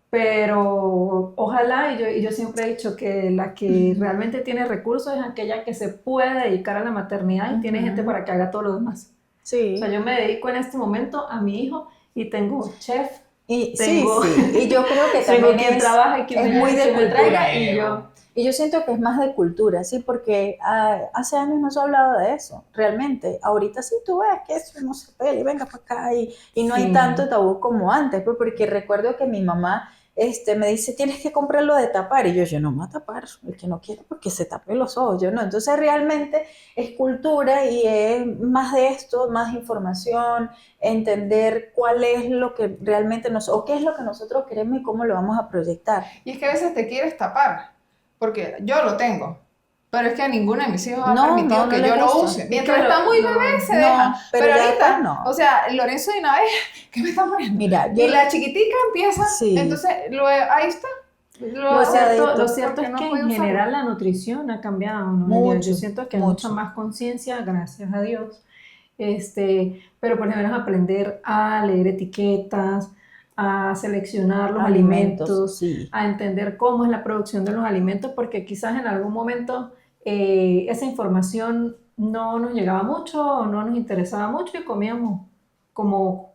Pero ojalá, y yo siempre he dicho que la que realmente tiene recursos es aquella que se puede dedicar a la maternidad y tiene gente para que haga todo lo demás. Sí. O sea, yo me dedico en este momento a mi hijo y tengo chef, Y, tengo, sí. Y yo creo que tengo también quien trabaja y quien es me muy lleve, de quien me cultura. traiga y yo. Y yo siento que es más de cultura, sí, porque hace años no se hablaba de eso, realmente. Ahorita sí tú ves que eso no se pele, venga para acá, y no hay Sí. tanto tabú como antes, pues, porque recuerdo que mi mamá me dice, tienes que comprarlo de tapar, y yo no me voy a tapar, el que no quiera, porque se tape los ojos, yo no. Entonces realmente es cultura y es más de esto, más información, entender cuál es lo que realmente o qué es lo que nosotros queremos y cómo lo vamos a proyectar. Y es que a veces te quieres tapar, porque yo lo tengo, pero es que a ninguno de mis hijos ha No, permitido no que le yo lo gusta. use. Mientras Es que está muy no, bebé se no, deja, pero pero ya ahorita, después no. o sea, Lorenzo de una vez, ¿qué me está poniendo? Mira, Y la chiquitica empieza, Sí. entonces ahí está. Lo cierto porque es no que puede en usarlo. general la nutrición ha cambiado, ¿no? Mucho, Yo siento que hay mucho. mucha más conciencia, gracias a Dios. Pero por ejemplo aprender a leer etiquetas, a seleccionar los alimentos, sí. a entender cómo es la producción de los alimentos, porque quizás en algún momento esa información no nos llegaba mucho o no nos interesaba mucho y comíamos como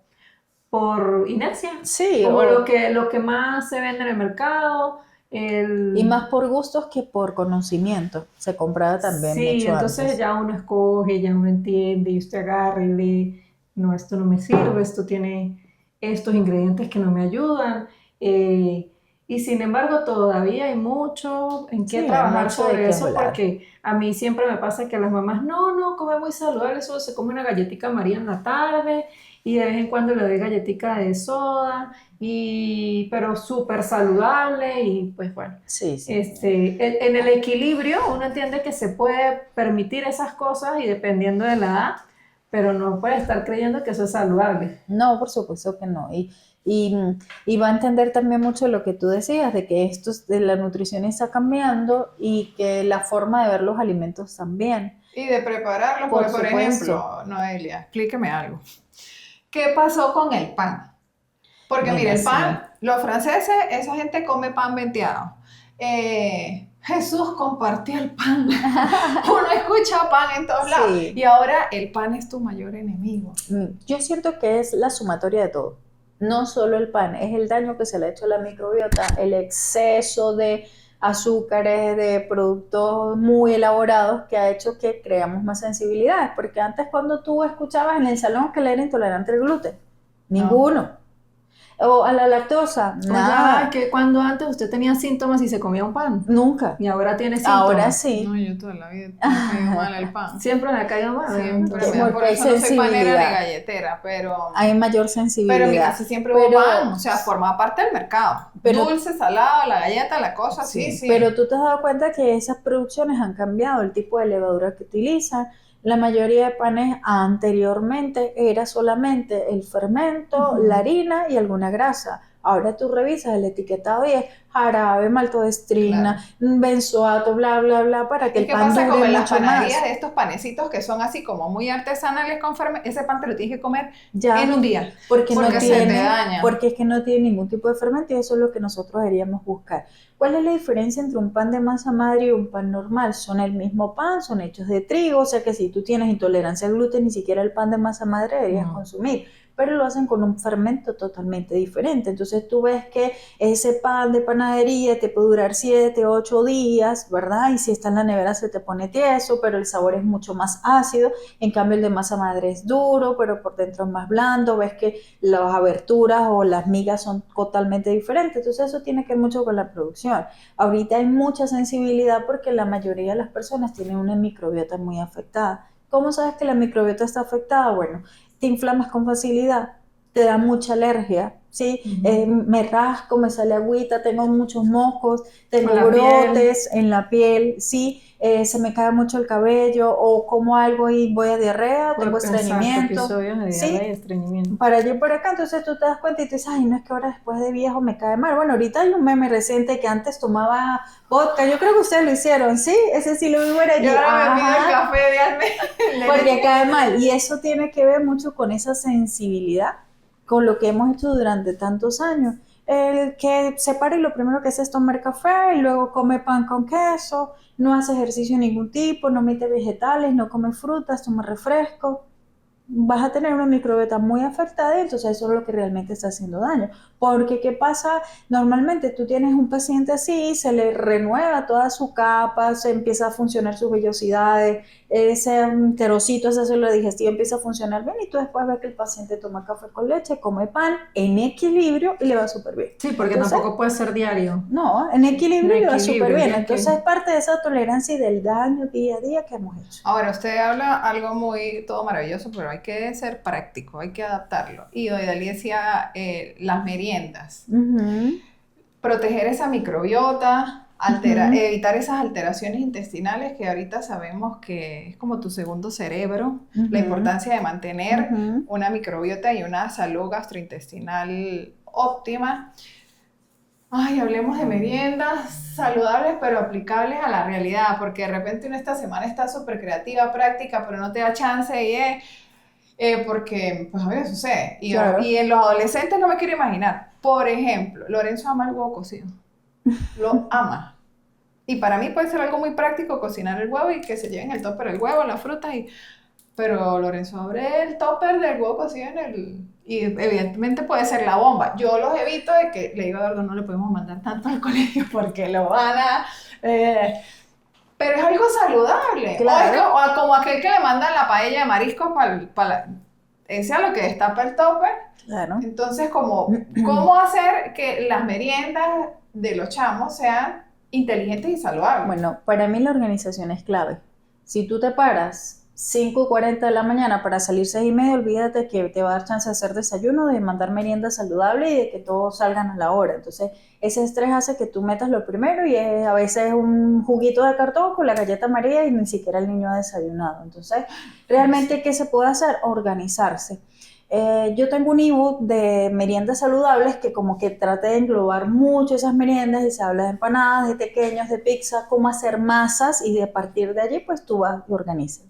por inercia, Sí, como lo que más se vende en el mercado. Y más por gustos que por conocimiento. Se compraba también Sí, mucho entonces antes. ya uno escoge, ya uno entiende y usted agarra y lee, no, esto no me sirve, esto tiene estos ingredientes que no me ayudan. Y sin embargo, todavía hay mucho en qué Sí, hay trabajar mucho de sobre qué eso hablar. porque a mí siempre me pasa que las mamás, no, come muy saludable, solo se come una galletita María en la tarde y de vez en cuando le doy galletica de soda, pero súper saludable y pues bueno. Sí. En el equilibrio uno entiende que se puede permitir esas cosas y dependiendo de la edad, pero no puede estar creyendo que eso es saludable. No, por supuesto que no. Y va a entender también mucho lo que tú decías, de que de la nutrición está cambiando y que la forma de ver los alimentos también. Y de prepararlo, Por porque por supuesto. ejemplo, Noelia, explíqueme algo. ¿Qué pasó con el pan? Porque Bueno, mire, el sí. pan, los franceses, esa gente come pan venteado. Jesús compartió el pan. Uno escucha pan en todos lados. Sí. Y ahora el pan es tu mayor enemigo. Yo siento que es la sumatoria de todo. No solo el pan, es el daño que se le ha hecho a la microbiota, el exceso de azúcares, de productos muy elaborados que ha hecho que creamos más sensibilidades. Porque antes cuando tú escuchabas en el salón que él era intolerante al gluten, ninguno. O a la lactosa, nada. Ya que cuando antes usted tenía síntomas y se comía un pan Nunca. y ahora tiene síntomas. Ahora sí. No, yo toda la vida me ha caído mal el pan. Siempre le ha caído mal. Siempre, Porque por hay eso no soy panera ni sensibilidad. galletera, pero Hay mayor sensibilidad. en mi casa siempre hubo pan, o sea, formaba parte del mercado. Pero- Dulce, salado, la galleta, la cosa, sí. Pero tú te has dado cuenta que esas producciones han cambiado, el tipo de levadura que utilizan. La mayoría de panes anteriormente era solamente el fermento, la harina y alguna grasa. Ahora tú revisas el etiquetado y es jarabe, maltodextrina, benzoato, bla, bla, bla, para que ¿Y el qué pan pasa dure como en las mucho más. panaderías de estos panecitos que son así como muy artesanales con fermento? Ese pan te lo tienes que comer Ya, en un día. porque porque se te tiene, daña. porque es que no tiene ningún tipo de fermento y eso es lo que nosotros deberíamos buscar. ¿Cuál es la diferencia entre un pan de masa madre y un pan normal? Son el mismo pan, son hechos de trigo, o sea que si tú tienes intolerancia al gluten, ni siquiera el pan de masa madre deberías consumir, pero lo hacen con un fermento totalmente diferente. Entonces tú ves que ese pan de panadería te puede durar 7, 8 días, ¿verdad? Y si está en la nevera se te pone tieso, pero el sabor es mucho más ácido. En cambio el de masa madre es duro, pero por dentro es más blando. Ves que las aberturas o las migas son totalmente diferentes. Entonces eso tiene que ver mucho con la producción. Ahorita hay mucha sensibilidad porque la mayoría de las personas tienen una microbiota muy afectada. ¿Cómo sabes que la microbiota está afectada? Bueno, te inflamas con facilidad, te da mucha alergia, ¿sí? Me rasco, me sale agüita, tengo muchos mocos, tengo brotes en la piel, ¿sí? Se me cae mucho el cabello o como algo y voy a diarrea, tengo estreñimiento. Episodios de diarrea y ¿sí? estreñimiento. Para allá y por acá, entonces tú te das cuenta y tú dices, ay, no es que ahora después de viejo me cae mal. Bueno, ahorita hay un meme reciente que antes tomaba vodka, yo creo que ustedes lo hicieron, ¿sí? Ese sí lo vi por allí. Yo ahora me pido el café de Alme. Porque cae mal. Y eso tiene que ver mucho con esa sensibilidad, con lo que hemos hecho durante tantos años. El que se para y lo primero que hace es tomar café y luego come pan con queso, no hace ejercicio de ningún tipo, no mete vegetales, no come frutas, toma refresco. Vas a tener una microbiota muy afectada y entonces eso es lo que realmente está haciendo daño. Porque ¿qué pasa? Normalmente tú tienes un paciente así, se le renueva toda su capa, se empieza a funcionar sus vellosidades, ese enterocito, esa célula digestiva empieza a funcionar bien y tú después ves que el paciente toma café con leche, come pan en equilibrio y le va súper bien. Sí, porque entonces, tampoco puede ser diario. No, en equilibrio le va súper bien. ya Entonces es parte de esa tolerancia y del daño día a día que hemos hecho. Ahora, usted habla algo muy, todo maravilloso, pero hay que ser práctico, hay que adaptarlo. Y Oidalí decía las meriendas. Proteger esa microbiota, evitar esas alteraciones intestinales que ahorita sabemos que es como tu segundo cerebro. La importancia de mantener una microbiota y una salud gastrointestinal óptima. Ay, hablemos de meriendas saludables pero aplicables a la realidad, porque de repente uno esta semana está súper creativa, práctica, pero no te da chance porque pues a veces sucede. Claro. Y en los adolescentes no me quiero imaginar. Por ejemplo, Lorenzo ama el huevo cocido. Lo ama. Y para mí puede ser algo muy práctico cocinar el huevo y que se lleven el topper el huevo, las frutas pero Lorenzo abre el topper del huevo cocido y evidentemente puede ser la bomba. Yo los evito de que, le digo a Eduardo, no le podemos mandar tanto al colegio porque lo van a... pero es algo saludable. Claro. O como aquel que le mandan la paella de mariscos ese a lo que destapa el topper. Claro. Entonces, ¿cómo hacer que las meriendas de los chamos sean inteligentes y saludables? Bueno, para mí la organización es clave. Si tú te paras 5:40 de la mañana para salir 6:30, olvídate que te va a dar chance de hacer desayuno, de mandar merienda saludable y de que todos salgan a la hora. Entonces, ese estrés hace que tú metas lo primero y a veces un juguito de cartón con la galleta María y ni siquiera el niño ha desayunado. Entonces, realmente, ¿qué se puede hacer? Organizarse. Yo tengo un ebook de meriendas saludables que como que trata de englobar mucho esas meriendas y se habla de empanadas, de pequeños, de pizza, cómo hacer masas y de partir de allí pues tú vas y organizas.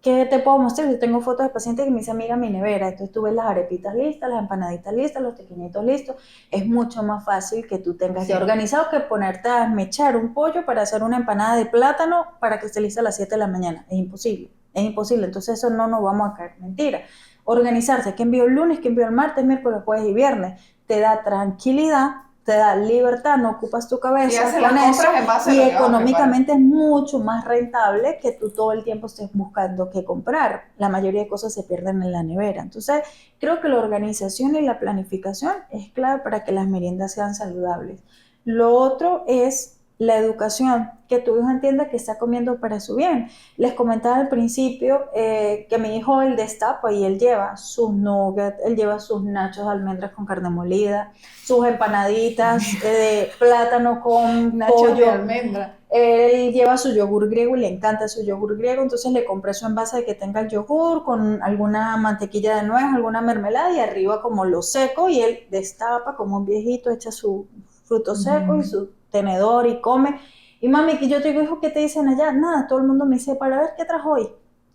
¿Qué te puedo mostrar? Yo tengo fotos de pacientes que me dicen, mira mi nevera, entonces tú ves las arepitas listas, las empanaditas listas, los pequeñitos listos. Es mucho más fácil que tú tengas ya organizado que ponerte a desmechar un pollo para hacer una empanada de plátano para que esté lista a las 7 de la mañana. Es imposible, entonces eso no nos vamos a caer, mentira. Organizarse, ¿qué envío el lunes, qué envío el martes, miércoles, jueves y viernes? Te da tranquilidad, te da libertad, no ocupas tu cabeza con eso y económicamente es mucho más rentable que tú todo el tiempo estés buscando qué comprar. La mayoría de cosas se pierden en la nevera. Entonces, creo que la organización y la planificación es clave para que las meriendas sean saludables. Lo otro es la educación, que tu hijo entienda que está comiendo para su bien. Les comentaba al principio que mi hijo él destapa y él lleva sus nuggets, él lleva sus nachos de almendras con carne molida, sus empanaditas de plátano con pollo. De almendra. Él lleva su yogur griego y le encanta su yogur griego, entonces le compré su envase de que tenga el yogur con alguna mantequilla de nuez, alguna mermelada y arriba como lo seco y él destapa como un viejito, echa su fruto seco y su tenedor y come. Y mami, que yo te digo, hijo, ¿qué te dicen allá? Nada, todo el mundo me dice, para ver qué trajo hoy.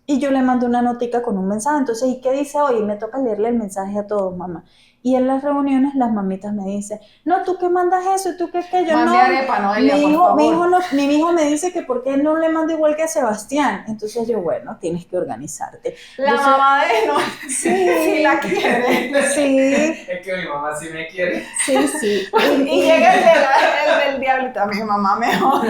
Y yo le mando una notica con un mensaje. Entonces, ¿y qué dice hoy? Y me toca leerle el mensaje a todos, mamá. Y en las reuniones las mamitas me dicen, no, ¿tú qué mandas eso? ¿Y tú qué yo? Mande no, arepa, Noelia, por favor. Mi hijo me dice que ¿por qué no le mando igual que a Sebastián? Entonces yo, bueno, tienes que organizarte. Entonces, mamá de no, sí la quiere. Sí. Es que mi mamá sí me quiere. Sí. Y llega el del diablito, a mi mamá mejor.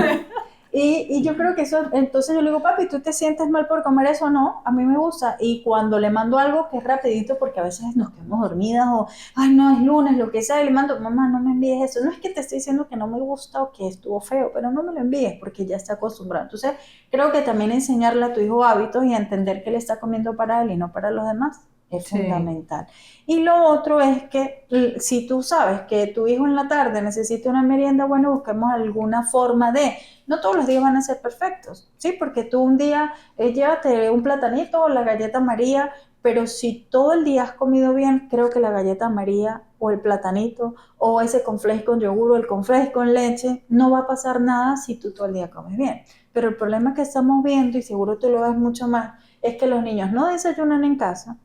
Y yo creo que eso, entonces yo le digo, papi, ¿tú te sientes mal por comer eso? No, a mí me gusta. Y cuando le mando algo que es rapidito, porque a veces nos quedamos dormidas o, ay, no, es lunes, lo que sea, y le mando, mamá, no me envíes eso. No es que te estoy diciendo que no me gusta o que estuvo feo, pero no me lo envíes porque ya está acostumbrado. Entonces, creo que también enseñarle a tu hijo hábitos y a entender que le está comiendo para él y no para los demás es Sí. fundamental. Y lo otro es que si tú sabes que tu hijo en la tarde necesita una merienda, bueno, busquemos alguna forma de, no todos los días van a ser perfectos, ¿sí? Porque tú un día llévate un platanito o la galleta María, pero si todo el día has comido bien, creo que la galleta María o el platanito o ese conflakes con yogur o el conflakes con leche, no va a pasar nada si tú todo el día comes bien. Pero el problema que estamos viendo, y seguro tú lo ves mucho más, es que los niños no desayunan en casa,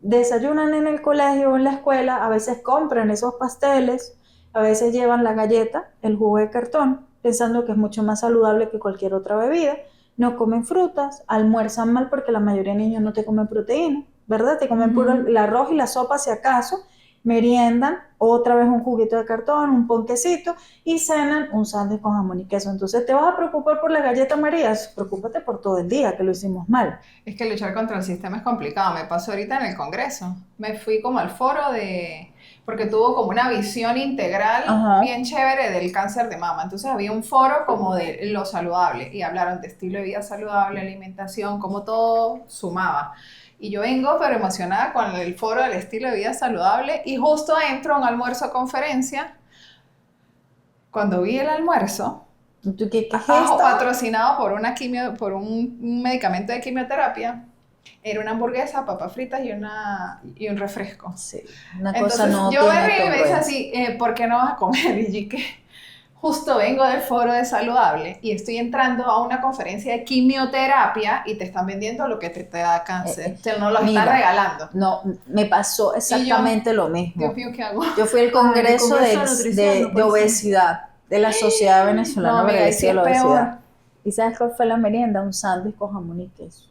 desayunan en el colegio o en la escuela, a veces compran esos pasteles, a veces llevan la galleta, el jugo de cartón, pensando que es mucho más saludable que cualquier otra bebida, no comen frutas, almuerzan mal porque la mayoría de niños no te comen proteína, ¿verdad? Te comen puro el arroz y la sopa si acaso, meriendan, otra vez un juguito de cartón, un ponquecito y cenan un sándwich con jamón y queso. Entonces, ¿te vas a preocupar por la galleta María? Preocúpate por todo el día, que lo hicimos mal. Es que luchar contra el sistema es complicado. Me pasó ahorita en el Congreso. Me fui como al foro porque tuvo como una visión integral Ajá. bien chévere del cáncer de mama. Entonces había un foro como de lo saludable y hablaron de estilo de vida saludable, alimentación, cómo todo sumaba. Y yo vengo pero emocionada con el foro del estilo de vida saludable y justo entro a un almuerzo conferencia. Cuando vi el almuerzo, ¿Tú qué es bajo esto? patrocinado por por un medicamento de quimioterapia, era una hamburguesa, papas fritas y un refresco. Sí, una Entonces cosa no yo me tiene río y me dice congruencia. así, ¿por qué no vas a comer? Y yo que justo vengo del foro de saludable y estoy entrando a una conferencia de quimioterapia y te están vendiendo lo que te da cáncer. Te lo están Mira, regalando. no, me pasó exactamente lo mismo. Dios mío, ¿qué hago? Yo fui al Congreso Congreso de Nutrición, no de puede ser. obesidad, de la Sociedad Venezolana No, para amiga, el ahí sí Estudio de es la Obesidad. peor. ¿Y sabes cuál fue la merienda? Un sándwich con jamón y queso.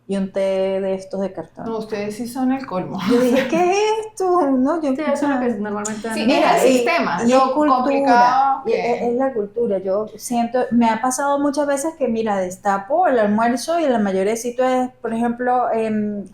Y un té de estos de cartón. No, ustedes sí son el colmo. Yo dije, ¿qué es esto? No, yo, Sí, eso es lo que normalmente Sí, dan. es el sistema, y lo es cultura, complicado y que... es la cultura. Yo siento, me ha pasado muchas veces que, mira, destapo el almuerzo y la mayoría de sitios es, por ejemplo,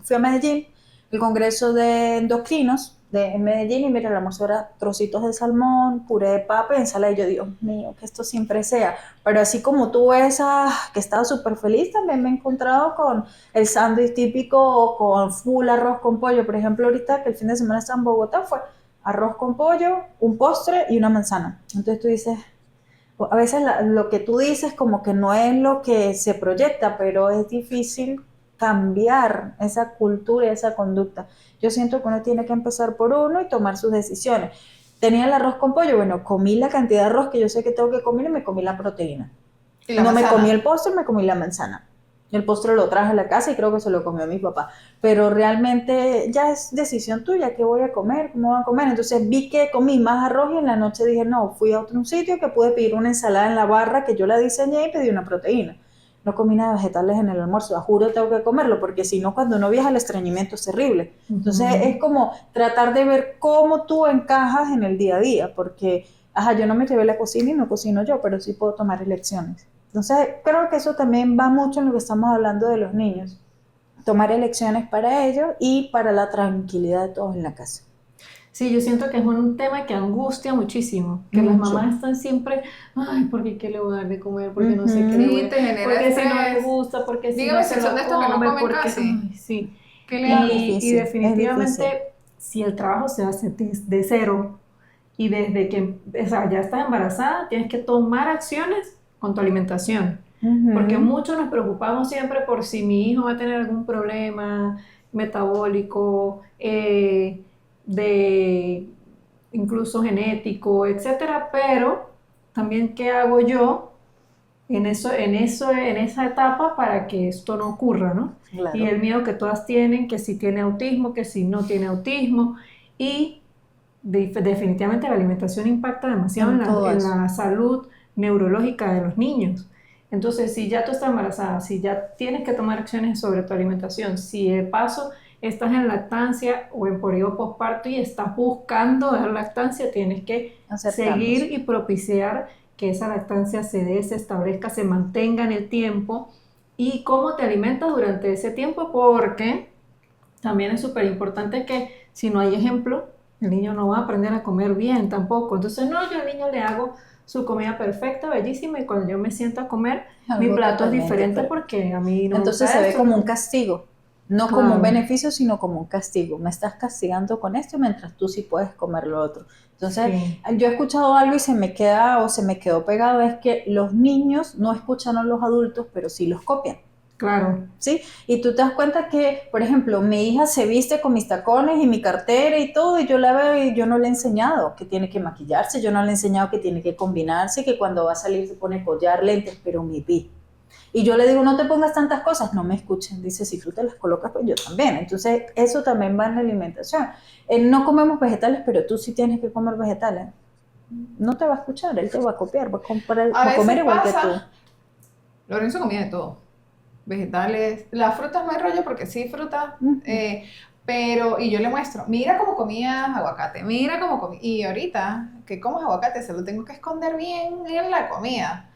fui a Medellín, el congreso de endocrinos en Medellín, y mira, el almuerzo era trocitos de salmón, puré de papa y ensalada. Y yo, Dios mío, que esto siempre sea. Pero así como tú esa, que estaba súper feliz, también me he encontrado con el sándwich típico con full arroz con pollo. Por ejemplo, ahorita que el fin de semana estaba en Bogotá, fue arroz con pollo, un postre y una manzana. Entonces tú dices, a veces lo que tú dices como que no es lo que se proyecta, pero es difícil cambiar esa cultura y esa conducta. Yo siento que uno tiene que empezar por uno y tomar sus decisiones. Tenía el arroz con pollo, bueno, comí la cantidad de arroz que yo sé que tengo que comer y me comí la proteína. Y la No me manzana. comí el postre, me comí la manzana. El postre lo traje a la casa y creo que se lo comió mi papá. Pero realmente ya es decisión tuya, qué voy a comer, cómo voy a comer. Entonces vi que comí más arroz y en la noche dije, no, fui a otro sitio que pude pedir una ensalada en la barra que yo la diseñé y pedí una proteína. No comí nada de vegetales en el almuerzo, juro tengo que comerlo, porque si no, cuando uno viaja el estreñimiento es terrible. Entonces es como tratar de ver cómo tú encajas en el día a día, porque, ajá, yo no me llevé la cocina y no cocino yo, pero sí puedo tomar elecciones. Entonces, creo que eso también va mucho en lo que estamos hablando de los niños. Tomar elecciones para ellos y para la tranquilidad de todos en la casa. Sí, yo siento que es un tema que angustia muchísimo, que las Mucho. mamás están siempre, ay, ¿por qué le voy a dar de comer? Porque no sé qué Ujú. le Sí, voy a... te genera Porque si no le estrés. gusta, porque si Dígame no si se son lo de estos que no come, comen porque... casi. Ay, sí. ¿Qué le hago? Y difícil, es definitivamente, difícil. si el trabajo se hace de cero y desde que, o sea, ya estás embarazada, tienes que tomar acciones con tu alimentación. Porque muchos nos preocupamos siempre por si mi hijo va a tener algún problema metabólico, de incluso genético, etcétera, pero también qué hago yo en esa etapa para que esto no ocurra, ¿no? Claro. Y el miedo que todas tienen, que si tiene autismo, que si no tiene autismo, y definitivamente la alimentación impacta demasiado En en todo eso. la salud neurológica de los niños. Entonces, si ya tú estás embarazada, si ya tienes que tomar acciones sobre tu alimentación, si de paso estás en lactancia o en periodo postparto y estás buscando dar lactancia, tienes que Hacer seguir cambios. y propiciar que esa lactancia se dé, se establezca, se mantenga en el tiempo y cómo te alimentas durante ese tiempo, porque también es súper importante que si no hay ejemplo, el niño no va a aprender a comer bien tampoco. Entonces, no, yo al niño le hago su comida perfecta, bellísima, y cuando yo me siento a comer, mi Algo plato es totalmente diferente diferente. porque a mí no me Entonces gusta se ve esto. como un castigo, no como Claro. un beneficio, sino como un castigo. Me estás castigando con esto mientras tú sí puedes comer lo otro. Entonces, Sí. yo he escuchado algo y se me queda o se me quedó pegado, es que los niños no escuchan a los adultos, pero sí los copian. Claro. ¿Sí? Y tú te das cuenta que, por ejemplo, mi hija se viste con mis tacones y mi cartera y todo, y yo la veo y yo no le he enseñado que tiene que maquillarse, yo no le he enseñado que tiene que combinarse, que cuando va a salir se pone collar, lentes, pero mi vi. Y yo le digo, no te pongas tantas cosas, no me escuchen. Dice, si tú te las colocas, pues yo también. Entonces, eso también va en la alimentación. No comemos vegetales, pero tú sí tienes que comer vegetales. No te va a escuchar, él te va a copiar, A va a comer veces igual que tú. pasa, Lorenzo comía de todo, vegetales, las frutas no hay rollo porque sí fruta, Ujú. pero, y yo le muestro, mira cómo comías aguacate, mira cómo comí, y ahorita que comes aguacate se lo tengo que esconder bien en la comida,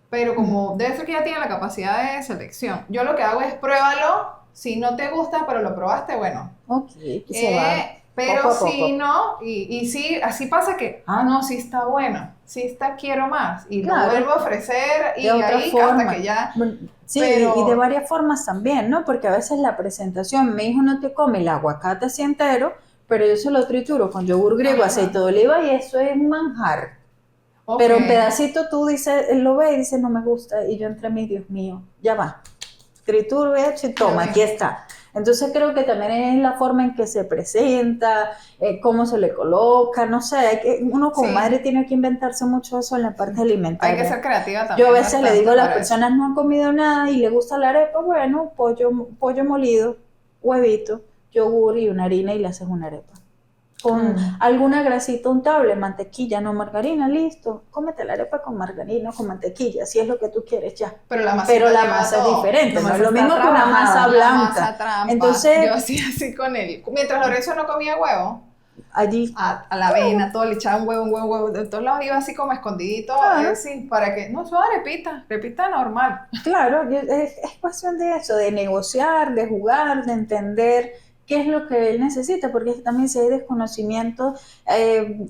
pero como debe ser que ya tiene la capacidad de selección, yo lo que hago es pruébalo, si no te gusta, pero lo probaste, bueno, Ok, que se va pero poco a si poco. no, y sí, así pasa que, no, sí está bueno, sí está, quiero más, y lo Claro, vuelvo a ofrecer, de y otra ahí hasta que forma. ya, Bueno, sí, y de pero, varias formas también, ¿no? Porque a veces la presentación, mi hijo no te come el aguacate así entero, pero yo se lo trituro con yogur griego, ajá, aceite de oliva y eso es manjar. ok, Pero en pedacito tú dices, él lo ve y dice, no me gusta, y yo entre mí, Dios mío, ya va. Trituro hecho y ya toma, aquí vi. está. Entonces creo que también es la forma en que se presenta, cómo se le coloca, no sé, uno como Sí, madre tiene que inventarse mucho eso en la sí. parte Hay que alimentaria. ser creativa Yo a también veces le digo bastante a las para eso. personas no han comido nada y le gusta la arepa, bueno, pollo molido, huevito, yogur y una harina y le haces una arepa. Con Claro. alguna grasita untable, mantequilla, no margarina, listo. Cómete la arepa con margarina o con mantequilla, si es lo que tú quieres ya. Pero la Pero masita la lleva masa es todo. diferente, La no es masa lo está mismo que una masa trabajada. La blanca. masa trampa. Yo Entonces, hacía así con él. Mientras Lorenzo no comía huevo, allí, a la avena, todo le echaba un huevo. De todos lados iba así como escondidito, claro, sí, para que, no, eso repita normal. claro, es cuestión de eso, de negociar, de jugar, de entender qué es lo que él necesita, porque también si hay desconocimiento,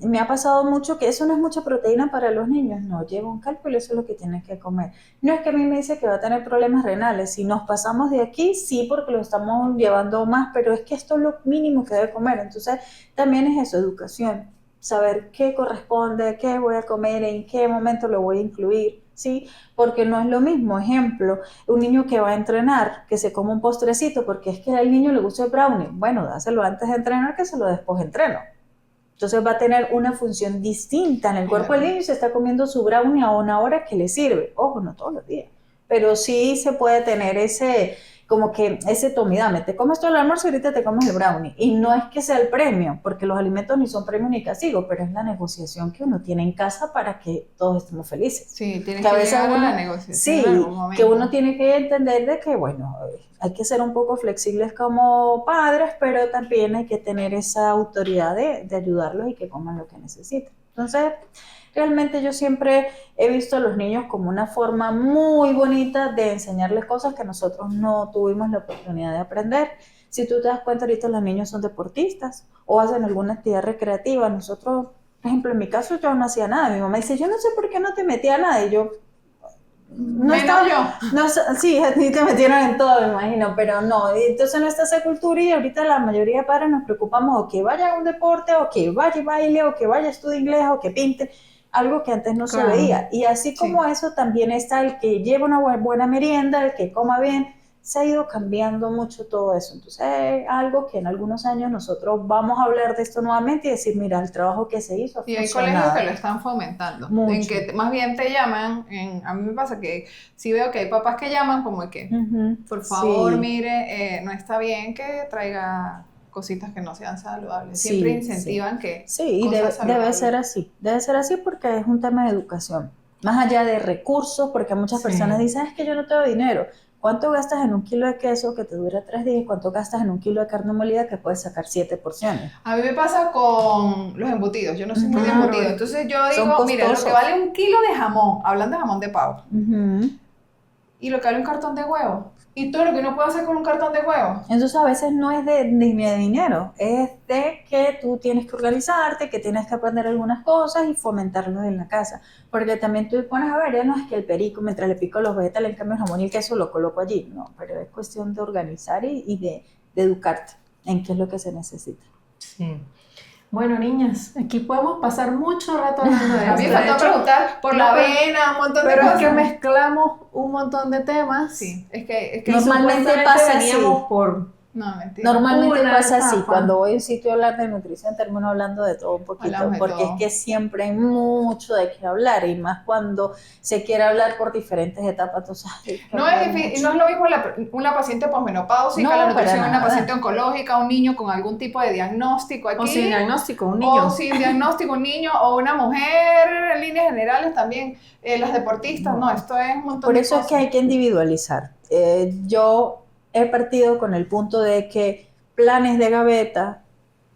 me ha pasado mucho que eso no es mucha proteína para los niños, no, lleva un cálculo, eso es lo que tienes que comer. No es que a mí me dice que va a tener problemas renales, si nos pasamos de aquí, sí, porque lo estamos llevando más, pero es que esto es lo mínimo que debe comer, entonces también es eso, educación, saber qué corresponde, qué voy a comer, en qué momento lo voy a incluir, ¿sí? Porque no es lo mismo, ejemplo, un niño que va a entrenar, que se come un postrecito, porque es que al niño le gusta el brownie, bueno, dáselo antes de entrenar que se lo después de entreno. Entonces va a tener una función distinta en el cuerpo del Claro. niño y se está comiendo su brownie a una hora que le sirve. Ojo, no todos los días, pero sí se puede tener ese, como que ese tome y dame, te comes todo el almuerzo y ahorita te comes el brownie. Y no es que sea el premio, porque los alimentos ni son premio ni castigo, pero es la negociación que uno tiene en casa para que todos estemos felices. Sí, tienes Que a que veces llegar a la uno, negociación en algún sí, que uno momento. tiene que entender de que, bueno, hay que ser un poco flexibles como padres, pero también hay que tener esa autoridad de ayudarlos y que coman lo que necesitan. Entonces, realmente yo siempre he visto a los niños como una forma muy bonita de enseñarles cosas que nosotros no tuvimos la oportunidad de aprender. Si tú te das cuenta, ahorita los niños son deportistas o hacen alguna actividad recreativa. Nosotros, por ejemplo, en mi caso yo no hacía nada. Mi mamá dice, yo no sé por qué no te metí a nada. Y yo, no Menos estaba, yo. no, sí, a ti te metieron en todo, me imagino, pero no, y entonces no está esa cultura y ahorita la mayoría de padres nos preocupamos o que vaya a un deporte, o que vaya y baile, o que vaya a estudiar inglés, o que pinte, algo que antes no se Claro. veía. Y así como Sí. eso también está el que lleva una buena merienda, el que coma bien, se ha ido cambiando mucho todo eso. Entonces es algo que en algunos años nosotros vamos a hablar de esto nuevamente y decir, mira, el trabajo que se hizo ha Y hay colegios que lo funcionado están fomentando, en mucho. que más bien te llaman, a mí me pasa que sí veo que hay papás que llaman como que, Ujú, por favor, sí. mire, no está bien que traiga cositas que no sean saludables. Siempre Sí, sí. incentivan que Sí, y cosas saludables. debe ser así porque es un tema de educación. Más allá de recursos, porque muchas personas Sí. dicen, es que yo no tengo dinero. ¿Cuánto gastas en un kilo de queso que te dura 3 días? ¿Cuánto gastas en un kilo de carne molida que puedes sacar 7 porciones? A mí me pasa con los embutidos, yo no soy muy de Claro. embutidos, entonces yo Son digo, mira, lo que costosos. vale un kilo de jamón, hablando de jamón de pavo, Ujú. y lo que vale un cartón de huevo, y todo lo que uno puede hacer con un cartón de huevo. Entonces a veces no es de dinero, es de que tú tienes que organizarte, que tienes que aprender algunas cosas y fomentarlos en la casa. Porque también tú pones a ver, ya no es que el perico, mientras le pico los vegetales, en cambio el jamón y el queso lo coloco allí. No, pero es cuestión de organizar y de educarte en qué es lo que se necesita. Sí. Bueno, niñas, aquí podemos pasar mucho rato hablando de A mí me esto. De faltó hecho, preguntar por no, la pero- avena, un montón de pero es cosas. que mezclamos un montón de temas. Sí, es que Normalmente Supuestamente pasa veníamos así. por no, mentira. Normalmente Una pasa así, etapa. cuando voy a un sitio a hablar de nutrición termino hablando de todo un poquito, Hablamos de porque todo. es que siempre hay mucho de qué hablar y más cuando se quiere hablar por diferentes etapas, tú sabes que No hablar es, mucho. no es lo mismo una paciente posmenopáusica, No, la para nutrición en una nada. paciente oncológica, un niño con algún tipo de diagnóstico aquí. o sin diagnóstico, un niño. O sin diagnóstico, un niño o una mujer, en líneas generales también, las deportistas, no, esto es un montón Por de eso es cosas. que hay que individualizar. Yo he partido con el punto de que planes de gaveta,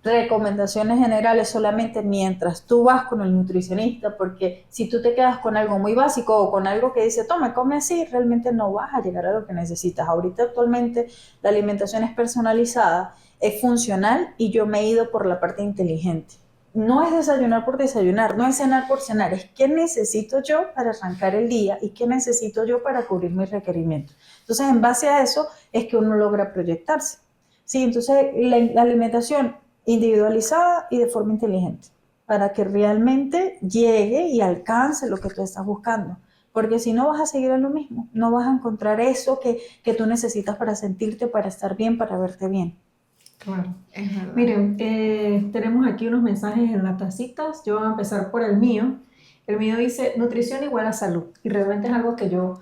recomendaciones generales solamente mientras tú vas con el nutricionista, porque si tú te quedas con algo muy básico o con algo que dice, toma, come así, realmente no vas a llegar a lo que necesitas. Ahorita actualmente la alimentación es personalizada, es funcional y yo me he ido por la parte inteligente. No es desayunar por desayunar, no es cenar por cenar, es qué necesito yo para arrancar el día y qué necesito yo para cubrir mis requerimientos. Entonces, en base a eso es que uno logra proyectarse. Sí, entonces la alimentación individualizada y de forma inteligente, para que realmente llegue y alcance lo que tú estás buscando. Porque si no vas a seguir en lo mismo, no vas a encontrar eso que tú necesitas para sentirte, para estar bien, para verte bien. Claro. Es verdad. Miren, tenemos aquí unos mensajes en las tacitas. Yo voy a empezar por el mío. El mío dice, nutrición igual a salud. Y realmente es algo que yo,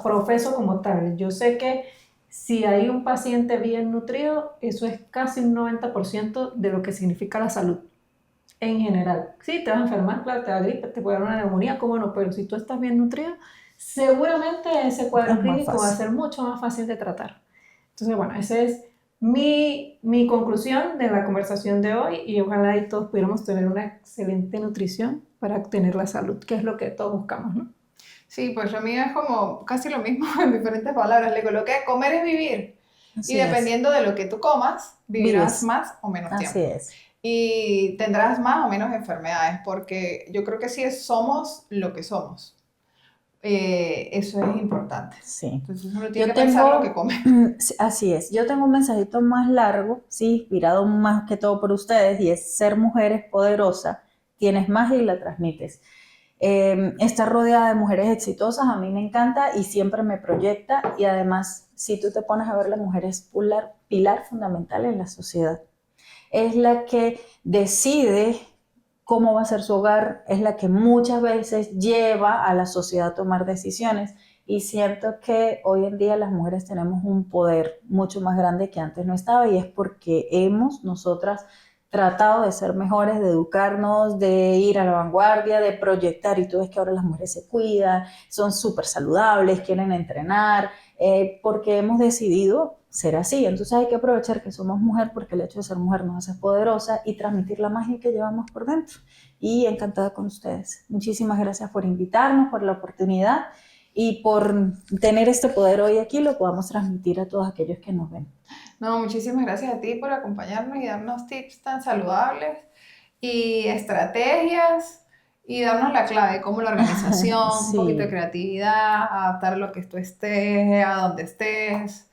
profeso como tal. Yo sé que si hay un paciente bien nutrido, eso es casi un 90% de lo que significa la salud en general. Sí, te vas a enfermar, claro, te da gripe, te puede dar una neumonía, cómo no, pero si tú estás bien nutrido, seguramente ese cuadro Es más clínico va a fácil. ser mucho más fácil de tratar. Entonces, bueno, esa es mi conclusión de la conversación de hoy y ojalá y todos pudiéramos tener una excelente nutrición para obtener la salud, que es lo que todos buscamos, ¿no? Sí, pues lo mío es como casi lo mismo en diferentes palabras. Le coloqué, comer es vivir. Así Y dependiendo de lo que tú comas, vivirás Vives. más o menos tiempo. Así es. Y tendrás más o menos enfermedades, porque yo creo que sí somos lo que somos. Eso es importante. Sí. Entonces uno tiene Yo que pensar tengo, lo que come. sí, así es, yo tengo un mensajito más largo, sí, inspirado más que todo por ustedes, y es ser mujer es poderosa, tienes magia y la transmites. Estar rodeada de mujeres exitosas a mí me encanta y siempre me proyecta, y además, si tú te pones a ver, la mujer es pilar fundamental en la sociedad. Es la que decide cómo va a ser su hogar, es la que muchas veces lleva a la sociedad a tomar decisiones, y siento que hoy en día las mujeres tenemos un poder mucho más grande que antes no estaba, y es porque hemos nosotras tratado de ser mejores, de educarnos, de ir a la vanguardia, de proyectar, y tú ves que ahora las mujeres se cuidan, son súper saludables, quieren entrenar, porque hemos decidido ser así. Entonces hay que aprovechar que somos mujer, porque el hecho de ser mujer nos hace poderosa, y transmitir la magia que llevamos por dentro. Y encantada con ustedes. Muchísimas gracias por invitarnos, por la oportunidad y por tener este poder hoy aquí, lo podamos transmitir a todos aquellos que nos ven. No, muchísimas gracias a ti por acompañarnos y darnos tips tan saludables y estrategias y darnos la clave, como la organización, Sí. un poquito de creatividad, adaptar lo que tú estés, a donde estés.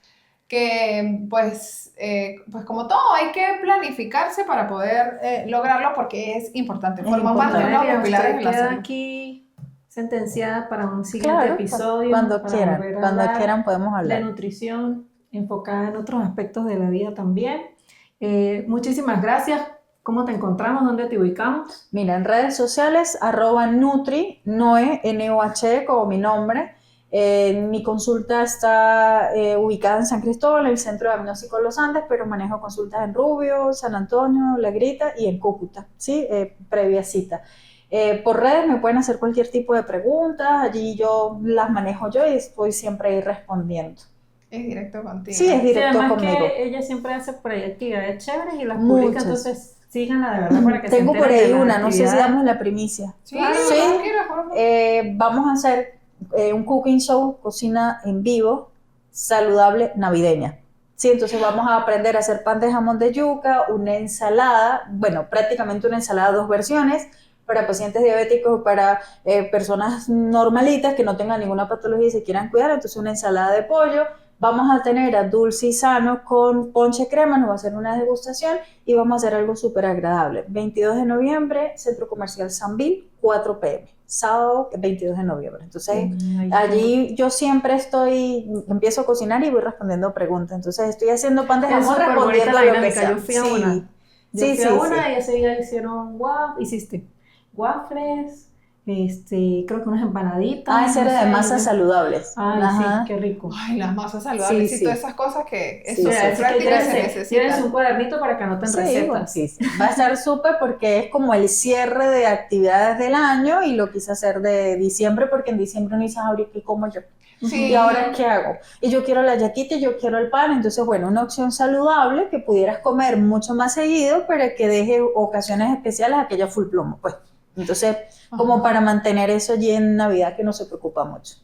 Que pues como todo, hay que planificarse para poder lograrlo, porque es importante. Es Forma parte de importante. uno de los pilares de la queda salud. aquí sentenciada para un siguiente Claro, episodio. cuando para quieran, volver a cuando hablar quieran podemos de hablar. nutrición enfocada en otros aspectos de la vida también. Muchísimas gracias. ¿Cómo te encontramos? ¿Dónde te ubicamos? Mira, en redes sociales, @Nutri, Noe, N-O-H, como mi nombre. Mi consulta está ubicada en San Cristóbal, en el Centro de Diagnóstico de los Andes, pero manejo consultas en Rubio, San Antonio, La Grita y en Cúcuta, ¿sí? Previa cita. Por redes me pueden hacer cualquier tipo de preguntas, allí yo las manejo yo y estoy siempre ahí respondiendo. Es directo contigo. Sí, es Sí, directo además conmigo. que ella siempre hace por ahí actividades chéveres y las Muchas. publica, entonces síganla de verdad para que se Tengo por enteren de ahí las una, no sé si actividades. damos la primicia. Sí, Claro. Sí. tranquila, por favor. Vamos a hacer un cooking show, cocina en vivo, saludable, navideña. Sí, entonces vamos a aprender a hacer pan de jamón de yuca, una ensalada, bueno, prácticamente una ensalada, 2 versiones, para pacientes diabéticos, para personas normalitas que no tengan ninguna patología y se quieran cuidar, entonces una ensalada de pollo. Vamos a tener a Dulce y Sano con ponche crema, nos va a hacer una degustación y vamos a hacer algo súper agradable. 22 de noviembre, Centro Comercial Sambil, 4 p.m. Sábado 22 de noviembre. Entonces, allí yo siempre empiezo a cocinar y voy respondiendo preguntas. Entonces, estoy haciendo pan de Es jamón súper bonita respondiendo la a lo que dinámica. sea. Yo fui a Sí. una. Yo Sí, fui a sí, una sí. y ese día hicieron hiciste waffles, creo que unas empanaditas. Ese era no de sé, masas saludables. Ay, Ajá. sí, qué rico. Ay, las masas saludables Sí, y sí. todas esas cosas que Sí, eso sí. es Así que práctica y se necesita. llévense un cuadernito para que anoten Sí, bueno, recetas. sí, sí. Va a estar súper porque es como el cierre de actividades del año y lo quise hacer de diciembre porque en diciembre uno dice, ahorita, ¿qué como yo? Sí. ¿Y ahora qué hago? Y yo quiero la yaquita y yo quiero el pan, entonces bueno, una opción saludable que pudieras comer mucho más seguido para que deje ocasiones especiales aquella full plomo, pues. Entonces, como Ajá. para mantener eso allí en Navidad que no se preocupa mucho.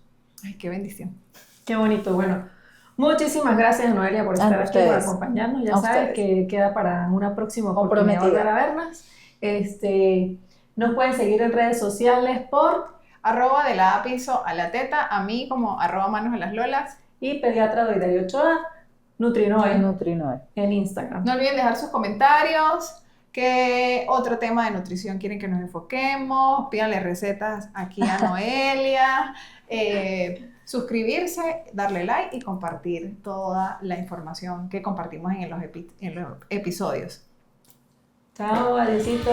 Ay, qué bendición. Qué bonito. Bueno, muchísimas gracias, Noelia, por estar aquí, por ustedes. acompañarnos. Ya A sabes ustedes. que queda para una próxima oportunidad Comprometida. volver a vernos. Nos pueden seguir en redes sociales por @ de la A piso a la teta, a mí como @ manos en las lolas. y Pediatra Doidario Ochoa, Nutrinoe Nutrinoe. en Instagram. No olviden dejar sus comentarios. ¿Qué otro tema de nutrición quieren que nos enfoquemos? Pídanle recetas aquí a Noelia. Suscribirse, darle like y compartir toda la información que compartimos en los episodios. Chao, adiósito.